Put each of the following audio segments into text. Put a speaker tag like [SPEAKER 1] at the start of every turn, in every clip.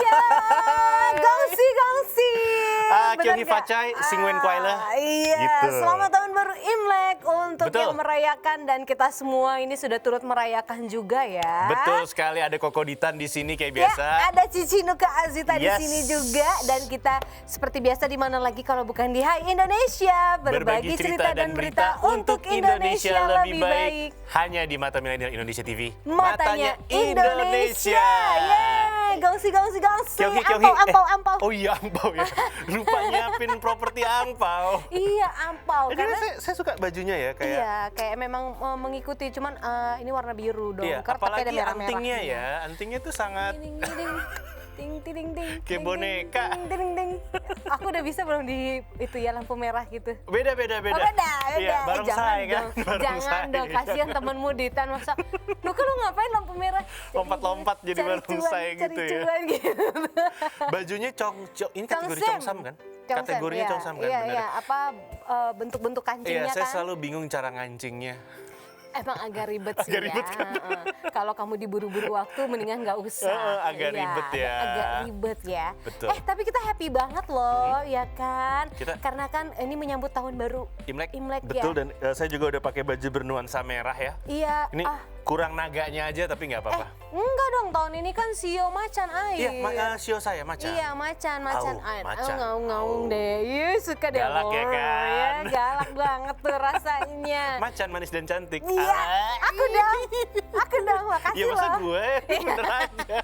[SPEAKER 1] Indonesia. Gongsi.
[SPEAKER 2] Kyung Hee Facai, Singwen Kwaile.
[SPEAKER 1] Iya,
[SPEAKER 2] Gitu.
[SPEAKER 1] selamat tahun baru Imlek untuk
[SPEAKER 2] Betul.
[SPEAKER 1] yang merayakan dan kita semua ini sudah turut merayakan juga ya.
[SPEAKER 2] Betul sekali, ada Koko Ditan di sini kayak
[SPEAKER 1] Ya,
[SPEAKER 2] biasa.
[SPEAKER 1] ada Cici Nuka Azita di
[SPEAKER 2] Yes.
[SPEAKER 1] sini juga dan kita seperti biasa di mana lagi kalau bukan di Hai Indonesia, berbagi cerita dan berita untuk Indonesia lebih baik.
[SPEAKER 2] Hanya di Mata Milenial Indonesia TV.
[SPEAKER 1] Matanya Indonesia. Yeay, gongsi.
[SPEAKER 2] Kyung Hee.
[SPEAKER 1] Ampau.
[SPEAKER 2] Oh iya, ampau ya. Lupa nyiapin properti angpau.
[SPEAKER 1] Iya, ampau.
[SPEAKER 2] Karena
[SPEAKER 1] Karena
[SPEAKER 2] saya suka bajunya ya, kayak
[SPEAKER 1] iya, kayak memang mengikuti, cuman ini warna biru dong.
[SPEAKER 2] iya,
[SPEAKER 1] Karena pakai ada
[SPEAKER 2] apalagi
[SPEAKER 1] merah-merah.
[SPEAKER 2] antingnya ya. Antingnya tuh sangat
[SPEAKER 1] Ting.
[SPEAKER 2] Kayak boneka.
[SPEAKER 1] Ting. Aku udah bisa belum di itu ya lampu merah gitu.
[SPEAKER 2] beda.
[SPEAKER 1] Oh, beda.
[SPEAKER 2] Iya, barongsai kan.
[SPEAKER 1] Jangan dong, kasihan temenmu Ditan masa. Lu ngapain lampu merah?
[SPEAKER 2] Lompat-lompat jadi barongsai gitu
[SPEAKER 1] cari
[SPEAKER 2] ya.
[SPEAKER 1] cuan gitu.
[SPEAKER 2] Bajunya ini kategori
[SPEAKER 1] Chongsam.
[SPEAKER 2] Chongsam kan?
[SPEAKER 1] Chongsam,
[SPEAKER 2] Kategorinya
[SPEAKER 1] iya.
[SPEAKER 2] Chongsam kan,
[SPEAKER 1] Iya,
[SPEAKER 2] benar.
[SPEAKER 1] iya. Apa bentuk-bentuk
[SPEAKER 2] Iya,
[SPEAKER 1] kancingnya
[SPEAKER 2] saya
[SPEAKER 1] kan?
[SPEAKER 2] selalu bingung cara ngancingnya.
[SPEAKER 1] Emang agak ribet sih
[SPEAKER 2] Agak ribet
[SPEAKER 1] ya.
[SPEAKER 2] kan?
[SPEAKER 1] Kalau kamu diburu-buru waktu mendingan nggak usah.
[SPEAKER 2] Agak ribet ya.
[SPEAKER 1] Agak ribet ya.
[SPEAKER 2] Betul.
[SPEAKER 1] Tapi kita happy banget loh, ya kan? Karena kan ini menyambut tahun baru
[SPEAKER 2] Imlek
[SPEAKER 1] ya.
[SPEAKER 2] betul, dan saya juga udah pakai baju bernuansa merah ya.
[SPEAKER 1] Iya.
[SPEAKER 2] Ini kurang naganya aja tapi nggak apa-apa.
[SPEAKER 1] Enggak dong, tahun ini kan Sio macan air.
[SPEAKER 2] Iya, sio saya macan.
[SPEAKER 1] Iya, macan air.
[SPEAKER 2] Macan.
[SPEAKER 1] Ngaung deh. Iya, suka deh.
[SPEAKER 2] Galak ya kan?
[SPEAKER 1] Ya, galak banget tuh rasanya.
[SPEAKER 2] Macan manis dan cantik.
[SPEAKER 1] Iya, aku dong, makasih
[SPEAKER 2] Ya masa
[SPEAKER 1] loh.
[SPEAKER 2] gue, bener aja.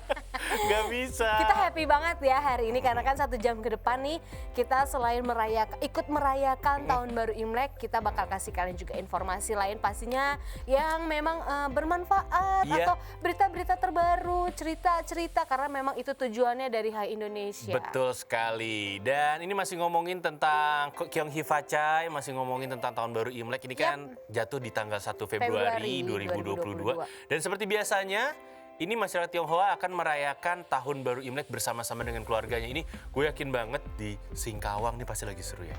[SPEAKER 2] Gak bisa.
[SPEAKER 1] Kita happy banget ya hari ini karena kan 1 jam ke depan nih kita selain ikut merayakan tahun baru Imlek, kita bakal kasih kalian juga informasi lain pastinya yang memang bermanfaat
[SPEAKER 2] Iya.
[SPEAKER 1] atau berita-berita terbaru, cerita-cerita karena memang itu tujuannya dari Hai Indonesia.
[SPEAKER 2] Betul sekali. Dan ini masih ngomongin tentang Kyung Hee Facai, masih ngomongin tentang tahun baru Imlek. Ini kan jatuh di tanggal 1 Februari 2022. Dan seperti biasanya, ini masyarakat Tionghoa akan merayakan tahun baru Imlek bersama-sama dengan keluarganya. Ini gue yakin banget di Singkawang nih pasti lagi seru ya.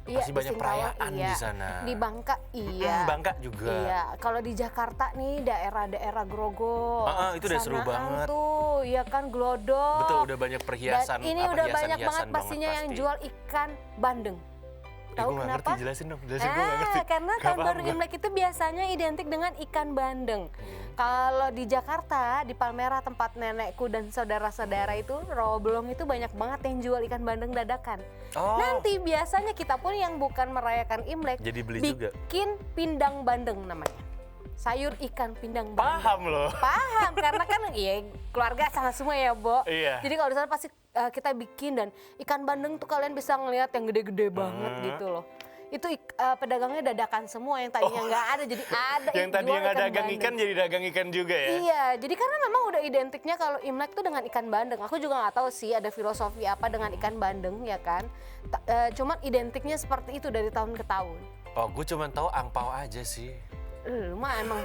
[SPEAKER 2] Pasti banyak perayaan di sana.
[SPEAKER 1] Di Bangka iya.
[SPEAKER 2] Bangka juga.
[SPEAKER 1] Iya, kalau di Jakarta nih daerah-daerah Grogol.
[SPEAKER 2] Itu udah seru
[SPEAKER 1] sanaan
[SPEAKER 2] banget.
[SPEAKER 1] Tuh, iya kan Glodok.
[SPEAKER 2] Betul, udah banyak perhiasan.
[SPEAKER 1] Dan ini udah banyak banget
[SPEAKER 2] hiasan
[SPEAKER 1] pastinya yang jual ikan bandeng. Tahu
[SPEAKER 2] gue
[SPEAKER 1] kenapa?
[SPEAKER 2] ngerti, jelasin dong. Gue gak ngerti.
[SPEAKER 1] Karena
[SPEAKER 2] Gak
[SPEAKER 1] tahun
[SPEAKER 2] paham
[SPEAKER 1] baru
[SPEAKER 2] gue.
[SPEAKER 1] Imlek itu biasanya identik dengan ikan bandeng. Kalau di Jakarta, di Palmerah tempat nenekku dan saudara-saudara itu, Roblong itu banyak banget yang jual ikan bandeng dadakan. Nanti biasanya kita pun yang bukan merayakan Imlek,
[SPEAKER 2] jadi beli juga.
[SPEAKER 1] bikin pindang bandeng namanya. Sayur ikan pindang bandeng.
[SPEAKER 2] Paham loh.
[SPEAKER 1] Paham, karena kan ya keluarga sama semua ya, Bo.
[SPEAKER 2] Iya.
[SPEAKER 1] Jadi kalau di sana pasti kita bikin dan ikan bandeng tuh kalian bisa ngelihat yang gede-gede banget gitu loh. Itu pedagangnya dadakan semua yang tadinya nggak ada jadi ada.
[SPEAKER 2] Yang tadinya nggak dagang
[SPEAKER 1] bandeng.
[SPEAKER 2] ikan jadi dagang ikan juga ya?
[SPEAKER 1] Iya, jadi karena memang udah identiknya kalau Imlek tuh dengan ikan bandeng. Aku juga nggak tahu sih ada filosofi apa dengan ikan bandeng ya kan. Cuman identiknya seperti itu dari tahun ke tahun.
[SPEAKER 2] Oh, gue cuma tahu angpau aja sih.
[SPEAKER 1] Lu mah emang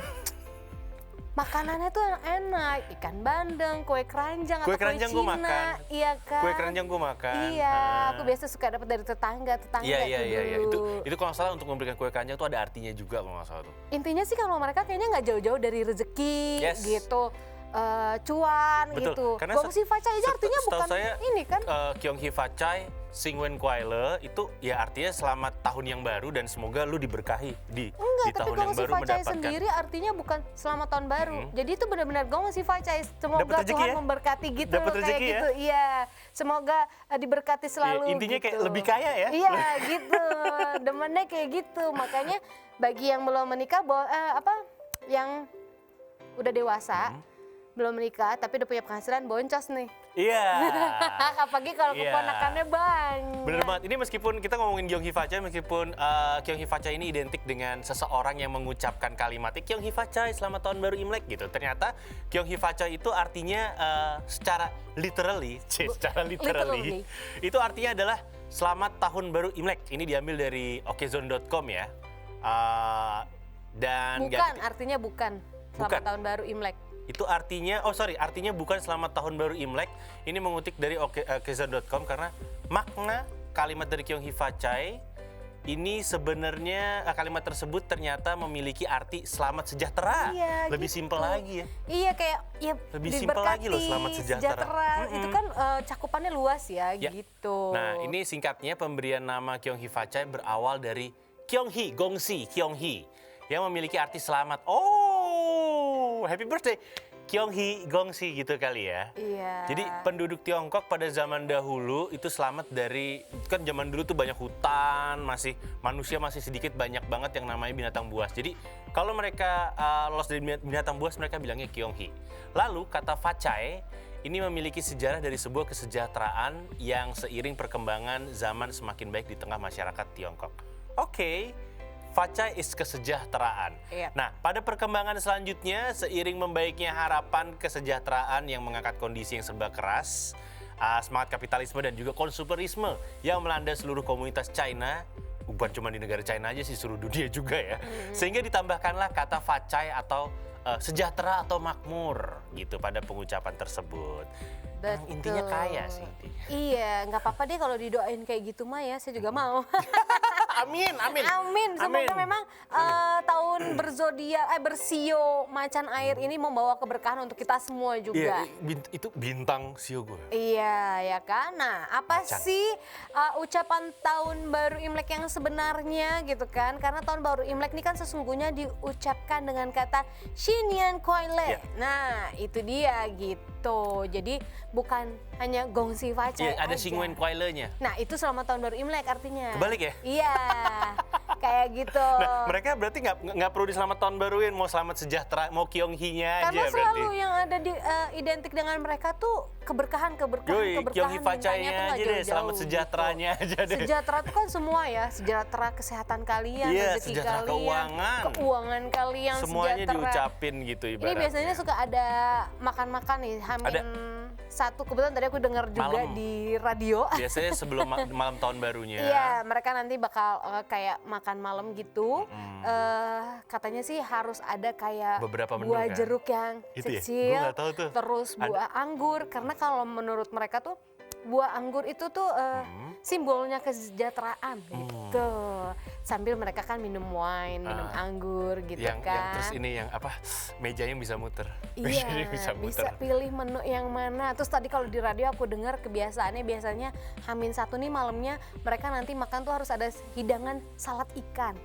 [SPEAKER 1] makanannya tuh enak, ikan bandeng, kue keranjang atau
[SPEAKER 2] Kue
[SPEAKER 1] kue
[SPEAKER 2] keranjang gue
[SPEAKER 1] Cina,
[SPEAKER 2] makan.
[SPEAKER 1] iya kan?
[SPEAKER 2] Kue keranjang gue makan.
[SPEAKER 1] Iya, aku biasa suka dapat dari tetangga
[SPEAKER 2] Iya.
[SPEAKER 1] dulu.
[SPEAKER 2] Itu kalau nggak salah untuk memberikan kue keranjang tuh ada artinya juga kalau nggak salah tuh.
[SPEAKER 1] Intinya sih kalau mereka kayaknya nggak jauh-jauh dari rezeki
[SPEAKER 2] Yes.
[SPEAKER 1] gitu, cuan
[SPEAKER 2] Betul.
[SPEAKER 1] gitu.
[SPEAKER 2] Karena
[SPEAKER 1] Gongsi Facai aja artinya
[SPEAKER 2] setahu
[SPEAKER 1] bukan
[SPEAKER 2] saya,
[SPEAKER 1] ini kan?
[SPEAKER 2] Kyung Hee Facai, Singwen Kwaile itu ya artinya selamat tahun yang baru dan semoga lu diberkahi di
[SPEAKER 1] Enggak, tapi
[SPEAKER 2] tahun yang
[SPEAKER 1] Gongsi
[SPEAKER 2] baru
[SPEAKER 1] Facai
[SPEAKER 2] mendapatkan.
[SPEAKER 1] sendiri artinya bukan selamat tahun baru. Jadi itu benar-benar Gongsi Facai. Semoga
[SPEAKER 2] Dapet rezeki
[SPEAKER 1] Tuhan
[SPEAKER 2] ya?
[SPEAKER 1] memberkati gitu
[SPEAKER 2] Dapet
[SPEAKER 1] kayak
[SPEAKER 2] rezeki ya?
[SPEAKER 1] gitu. Iya, semoga diberkati selalu.
[SPEAKER 2] Intinya
[SPEAKER 1] gitu.
[SPEAKER 2] kayak lebih kaya ya?
[SPEAKER 1] Iya, gitu. Demennya kayak gitu. Makanya bagi yang belum menikah, yang udah dewasa, belum menikah tapi udah punya penghasilan boncos nih.
[SPEAKER 2] Iya.
[SPEAKER 1] Apalagi kalau
[SPEAKER 2] Iya.
[SPEAKER 1] keponakannya banyak.
[SPEAKER 2] Bener banget. Ini meskipun kita ngomongin Kyung Hee Facai, meskipun Kyung Hee Facai ini identik dengan seseorang yang mengucapkan kalimat Kyung Hee Facai, selamat tahun baru Imlek gitu. Ternyata Kyung Hee Facai itu artinya secara literally,
[SPEAKER 1] Literally.
[SPEAKER 2] itu artinya adalah selamat tahun baru Imlek. Ini diambil dari okezone.com ya. Dan
[SPEAKER 1] Bukan, artinya bukan. Selamat
[SPEAKER 2] Bukan.
[SPEAKER 1] tahun baru Imlek.
[SPEAKER 2] itu artinya, artinya bukan selamat tahun baru Imlek. Ini mengutip dari okezone.com karena makna kalimat dari Kyung Hee Facai ini sebenarnya kalimat tersebut ternyata memiliki arti selamat sejahtera.
[SPEAKER 1] Iya,
[SPEAKER 2] Lebih
[SPEAKER 1] gitu.
[SPEAKER 2] simpel lagi ya.
[SPEAKER 1] Iya, kayak ya
[SPEAKER 2] Lebih simpel lagi loh, selamat sejahtera.
[SPEAKER 1] Itu kan cakupannya luas ya,
[SPEAKER 2] Ya.
[SPEAKER 1] gitu.
[SPEAKER 2] Nah, ini singkatnya pemberian nama Kyonghee Fachai berawal dari Kyonghee Gongsi Kyonghee yang memiliki arti selamat. Oh, happy birthday Kyonghee Gongsi gitu kali ya.
[SPEAKER 1] Iya.
[SPEAKER 2] Jadi penduduk Tiongkok pada zaman dahulu itu selamat dari, kan zaman dulu tuh banyak hutan, manusia masih sedikit, banyak banget yang namanya binatang buas. Jadi kalau mereka lolos dari binatang buas, mereka bilangnya Kyonghee. Lalu kata Fachai ini memiliki sejarah dari sebuah kesejahteraan yang seiring perkembangan zaman semakin baik di tengah masyarakat Tiongkok. Oke. Fachai is kesejahteraan.
[SPEAKER 1] Iya.
[SPEAKER 2] Nah, pada perkembangan selanjutnya, seiring membaiknya harapan kesejahteraan yang mengangkat kondisi yang serba keras, semangat kapitalisme dan juga konsumerisme yang melanda seluruh komunitas China, bukan cuma di negara China aja sih, seluruh dunia juga ya. Sehingga ditambahkanlah kata Fachai atau sejahtera atau makmur gitu pada pengucapan tersebut. Yang intinya kaya sih.
[SPEAKER 1] Iya, nggak apa-apa deh kalau didoain kayak gitu mah ya, saya juga mau.
[SPEAKER 2] Amin, amin.
[SPEAKER 1] Amin. Semoga
[SPEAKER 2] Amin.
[SPEAKER 1] memang tahun bersio macan air ini membawa keberkahan untuk kita semua juga.
[SPEAKER 2] Iya, itu bintang sio gue.
[SPEAKER 1] Iya, ya kan. Nah, apa
[SPEAKER 2] Macan.
[SPEAKER 1] sih ucapan tahun baru Imlek yang sebenarnya gitu kan? Karena tahun baru Imlek ini kan sesungguhnya diucapkan dengan kata Xinian Kuai-le.
[SPEAKER 2] Ya.
[SPEAKER 1] Nah, itu dia gitu. Jadi bukan hanya Gongsi Fachai
[SPEAKER 2] Iya, ada
[SPEAKER 1] aja.
[SPEAKER 2] Xingwen Kuai-le-nya.
[SPEAKER 1] Nah, itu selamat tahun baru Imlek artinya.
[SPEAKER 2] Kebalik ya?
[SPEAKER 1] Iya, kayak gitu.
[SPEAKER 2] Nah, mereka berarti nggak perlu di selamat tahun baruin, mau selamat sejahtera, mau Kyonghee-nya aja
[SPEAKER 1] Karena
[SPEAKER 2] berarti.
[SPEAKER 1] selalu yang ada di identik dengan mereka tuh keberkahan
[SPEAKER 2] Yoi, Kyonghee Fachai-nya
[SPEAKER 1] mintanya tuh nggak
[SPEAKER 2] aja deh,
[SPEAKER 1] jauh-jauh
[SPEAKER 2] selamat sejahteranya
[SPEAKER 1] gitu.
[SPEAKER 2] aja deh.
[SPEAKER 1] Sejahtera itu kan semua ya, sejahtera kesehatan kalian,
[SPEAKER 2] Iya,
[SPEAKER 1] rezeki
[SPEAKER 2] sejahtera
[SPEAKER 1] kalian, keuangan kalian,
[SPEAKER 2] Semuanya
[SPEAKER 1] sejahtera.
[SPEAKER 2] diucapin gitu
[SPEAKER 1] Ini
[SPEAKER 2] ibaratnya.
[SPEAKER 1] biasanya suka ada makan-makan nih, Hamin
[SPEAKER 2] Ada.
[SPEAKER 1] satu, kebetulan tadi aku dengar juga
[SPEAKER 2] Malam.
[SPEAKER 1] di radio.
[SPEAKER 2] Biasanya sebelum malam tahun barunya.
[SPEAKER 1] Iya, mereka nanti bakal kayak makan malam gitu. Katanya sih harus ada kayak
[SPEAKER 2] Beberapa menu
[SPEAKER 1] buah
[SPEAKER 2] kan?
[SPEAKER 1] jeruk yang
[SPEAKER 2] Itu ya?
[SPEAKER 1] kecil,
[SPEAKER 2] Gua nggak tahu tuh.
[SPEAKER 1] terus buah anggur. Karena kalau menurut mereka tuh buah anggur itu tuh simbolnya kesejahteraan gitu. Sambil mereka kan minum wine, minum anggur gitu
[SPEAKER 2] yang
[SPEAKER 1] kan.
[SPEAKER 2] terus ini yang apa? Mejanya bisa muter.
[SPEAKER 1] Iya,
[SPEAKER 2] Mejanya bisa
[SPEAKER 1] bisa
[SPEAKER 2] muter.
[SPEAKER 1] pilih menu yang mana. Terus tadi kalau di radio aku dengar kebiasaannya biasanya H-1 nih malamnya mereka nanti makan tuh harus ada hidangan salad ikan.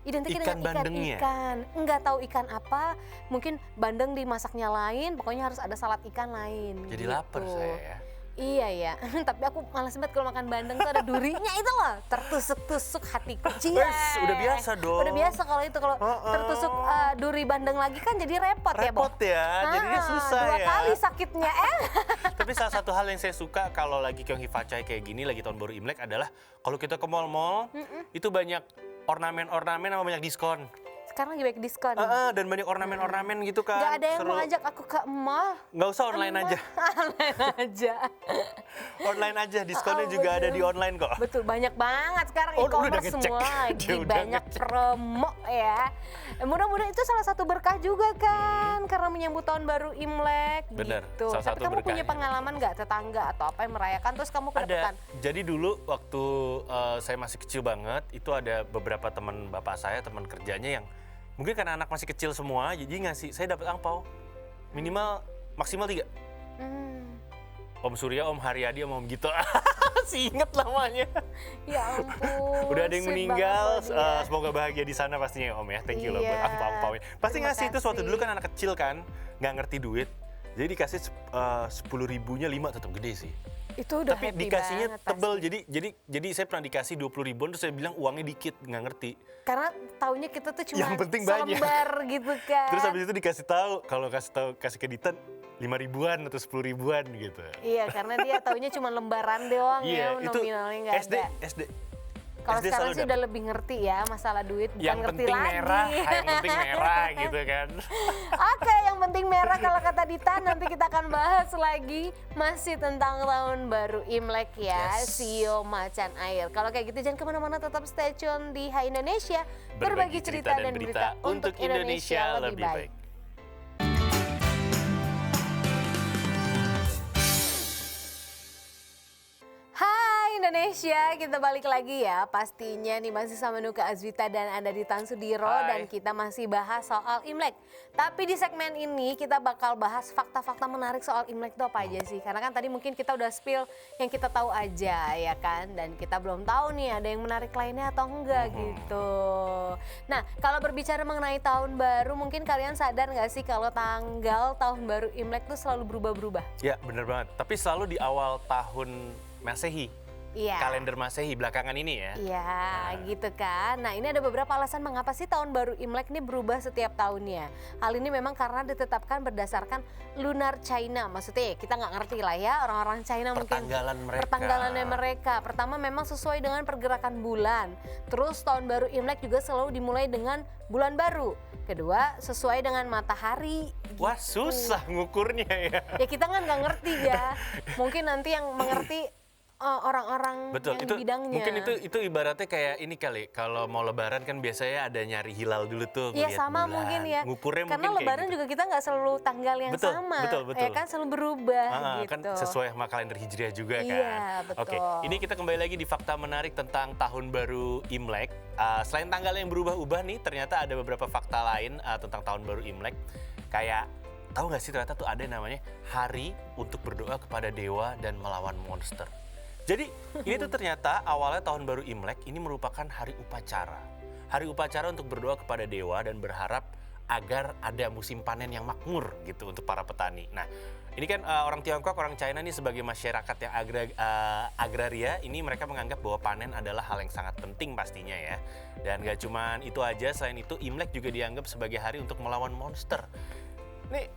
[SPEAKER 1] Identik
[SPEAKER 2] Ikan
[SPEAKER 1] dengan
[SPEAKER 2] bandengnya?
[SPEAKER 1] ikan. Enggak tahu ikan apa, mungkin bandeng dimasaknya lain, pokoknya harus ada salad ikan lain.
[SPEAKER 2] Jadi
[SPEAKER 1] gitu.
[SPEAKER 2] lapar saya ya.
[SPEAKER 1] Iya ya, tapi aku malas banget kalau makan bandeng tuh ada durinya itu loh, tertusuk-tusuk hatiku.
[SPEAKER 2] Wes, udah biasa dong.
[SPEAKER 1] Udah biasa kalau itu, kalau tertusuk duri bandeng lagi kan jadi repot ya, Bob.
[SPEAKER 2] Repot ya, jadinya susah
[SPEAKER 1] dua
[SPEAKER 2] ya.
[SPEAKER 1] kali sakitnya
[SPEAKER 2] Tapi salah satu hal yang saya suka kalau lagi Kyonghee Fachai kayak gini, lagi tahun baru Imlek adalah kalau kita ke mall-mall, itu banyak ornamen-ornamen sama banyak diskon.
[SPEAKER 1] Sekarang lagi banyak diskon.
[SPEAKER 2] Dan banyak ornamen-ornamen gitu kan.
[SPEAKER 1] Gak ada yang
[SPEAKER 2] Seru.
[SPEAKER 1] mau ajak aku ke mall.
[SPEAKER 2] Nggak usah online aja.
[SPEAKER 1] Online aja.
[SPEAKER 2] Online aja, diskonnya juga ada di online kok.
[SPEAKER 1] Betul, banyak banget sekarang
[SPEAKER 2] Oh, udah
[SPEAKER 1] e-commerce
[SPEAKER 2] ngecek.
[SPEAKER 1] semua lagi
[SPEAKER 2] Dia udah
[SPEAKER 1] banyak
[SPEAKER 2] ngecek.
[SPEAKER 1] promo ya. Mudah-mudahan itu salah satu berkah juga kan, karena menyambut tahun baru Imlek.
[SPEAKER 2] Bener,
[SPEAKER 1] gitu.
[SPEAKER 2] salah
[SPEAKER 1] Tapi
[SPEAKER 2] satu
[SPEAKER 1] kamu punya
[SPEAKER 2] berkahnya.
[SPEAKER 1] pengalaman nggak tetangga atau apa yang merayakan terus kamu kedepan?
[SPEAKER 2] Ada. Jadi dulu waktu saya masih kecil banget, itu ada beberapa teman bapak saya, teman kerjanya yang mungkin karena anak masih kecil semua, jadi ngasih, saya dapat angpau minimal maksimal 3. Om Surya, Om Haryadi, Om Gito. Si inget namanya.
[SPEAKER 1] Ya ampun.
[SPEAKER 2] Udah ada yang
[SPEAKER 1] sweet
[SPEAKER 2] meninggal,
[SPEAKER 1] banget loh dia.
[SPEAKER 2] semoga bahagia di sana pastinya ya Om ya. Thank you loh
[SPEAKER 1] Iya.
[SPEAKER 2] buat angpau-angpaunya. Pasti
[SPEAKER 1] Terima
[SPEAKER 2] ngasih itu waktu
[SPEAKER 1] kasih.
[SPEAKER 2] dulu kan anak kecil kan, nggak ngerti duit. Jadi dikasih 10.000-nya 5 tetap gede sih.
[SPEAKER 1] Itu udah
[SPEAKER 2] Tapi
[SPEAKER 1] happy
[SPEAKER 2] dikasihnya
[SPEAKER 1] banget
[SPEAKER 2] tebel,
[SPEAKER 1] pasti.
[SPEAKER 2] jadi saya pernah dikasih 20 ribuan terus saya bilang uangnya dikit, nggak ngerti.
[SPEAKER 1] Karena taunya kita tuh cuma
[SPEAKER 2] Yang penting banyak.
[SPEAKER 1] selembar gitu kan.
[SPEAKER 2] Terus habis itu dikasih tahu kalau kasih kreditan 5 ribuan atau 10 ribuan gitu.
[SPEAKER 1] Iya, karena dia taunya cuma lembaran doang ya,
[SPEAKER 2] Iya, itu
[SPEAKER 1] nominalnya nggak
[SPEAKER 2] SD,
[SPEAKER 1] ada.
[SPEAKER 2] SD.
[SPEAKER 1] Kalau
[SPEAKER 2] SD
[SPEAKER 1] sekarang
[SPEAKER 2] selalu
[SPEAKER 1] sih
[SPEAKER 2] dapet.
[SPEAKER 1] udah lebih ngerti ya masalah duit, bukan
[SPEAKER 2] Yang
[SPEAKER 1] ngerti
[SPEAKER 2] penting
[SPEAKER 1] lagi.
[SPEAKER 2] merah, yang penting merah gitu kan.
[SPEAKER 1] Oke, yang penting merah kalau kata Dita, nanti kita akan bahas lagi masih tentang tahun baru Imlek ya,
[SPEAKER 2] Yes.
[SPEAKER 1] Sio Macan Air. Kalau kayak gitu jangan kemana-mana, tetap stay tune di Hai Indonesia, berbagi cerita dan berita untuk Indonesia lebih baik. Hai Indonesia, kita balik lagi ya. Pastinya nih masih sama Nuka Azwita dan Anda di Tan Sudiro. Dan kita masih bahas soal Imlek. Tapi di segmen ini kita bakal bahas fakta-fakta menarik soal Imlek itu apa aja sih. Karena kan tadi mungkin kita udah spill yang kita tahu aja ya kan. Dan kita belum tahu nih ada yang menarik lainnya atau enggak gitu. Nah kalau berbicara mengenai tahun baru, mungkin kalian sadar nggak sih kalau tanggal tahun baru Imlek tuh selalu berubah-berubah?
[SPEAKER 2] Ya bener banget, tapi selalu di awal tahun Masehi.
[SPEAKER 1] Iya.
[SPEAKER 2] Kalender Masehi belakangan ini ya.
[SPEAKER 1] Iya, gitu kan. Nah, ini ada beberapa alasan mengapa sih tahun baru Imlek ini berubah setiap tahunnya. Hal ini memang karena ditetapkan berdasarkan lunar China. Maksudnya kita nggak ngerti lah ya, orang-orang China mungkin pertanggalannya mereka. Pertama memang sesuai dengan pergerakan bulan. Terus tahun baru Imlek juga selalu dimulai dengan bulan baru. Kedua, sesuai dengan matahari.
[SPEAKER 2] Wah, susah ngukurnya ya.
[SPEAKER 1] Ya kita kan nggak ngerti ya. Mungkin nanti yang mengerti orang-orang yang
[SPEAKER 2] itu,
[SPEAKER 1] bidangnya.
[SPEAKER 2] Mungkin itu ibaratnya kayak ini kali, kalau mau lebaran kan biasanya ada nyari hilal dulu tuh.
[SPEAKER 1] Iya sama
[SPEAKER 2] bulan.
[SPEAKER 1] Mungkin ya.
[SPEAKER 2] Ngukurnya
[SPEAKER 1] karena
[SPEAKER 2] mungkin
[SPEAKER 1] lebaran
[SPEAKER 2] kayak gitu.
[SPEAKER 1] juga kita nggak selalu tanggal yang sama.
[SPEAKER 2] Betul.
[SPEAKER 1] Ya kan selalu berubah gitu.
[SPEAKER 2] Kan sesuai sama kalender Hijriah juga kan.
[SPEAKER 1] Iya, betul.
[SPEAKER 2] Oke, ini kita kembali lagi di fakta menarik tentang tahun baru Imlek. Selain tanggal yang berubah-ubah nih, ternyata ada beberapa fakta lain tentang tahun baru Imlek. Kayak tahu nggak sih ternyata tuh ada namanya hari untuk berdoa kepada dewa dan melawan monster. Jadi ini tuh ternyata awalnya tahun baru Imlek ini merupakan hari upacara. Hari upacara untuk berdoa kepada dewa dan berharap agar ada musim panen yang makmur gitu untuk para petani. Nah ini kan orang Tiongkok, orang China nih sebagai masyarakat yang agraria, ini mereka menganggap bahwa panen adalah hal yang sangat penting pastinya ya. Dan gak cuman itu aja, selain itu Imlek juga dianggap sebagai hari untuk melawan monster. Nih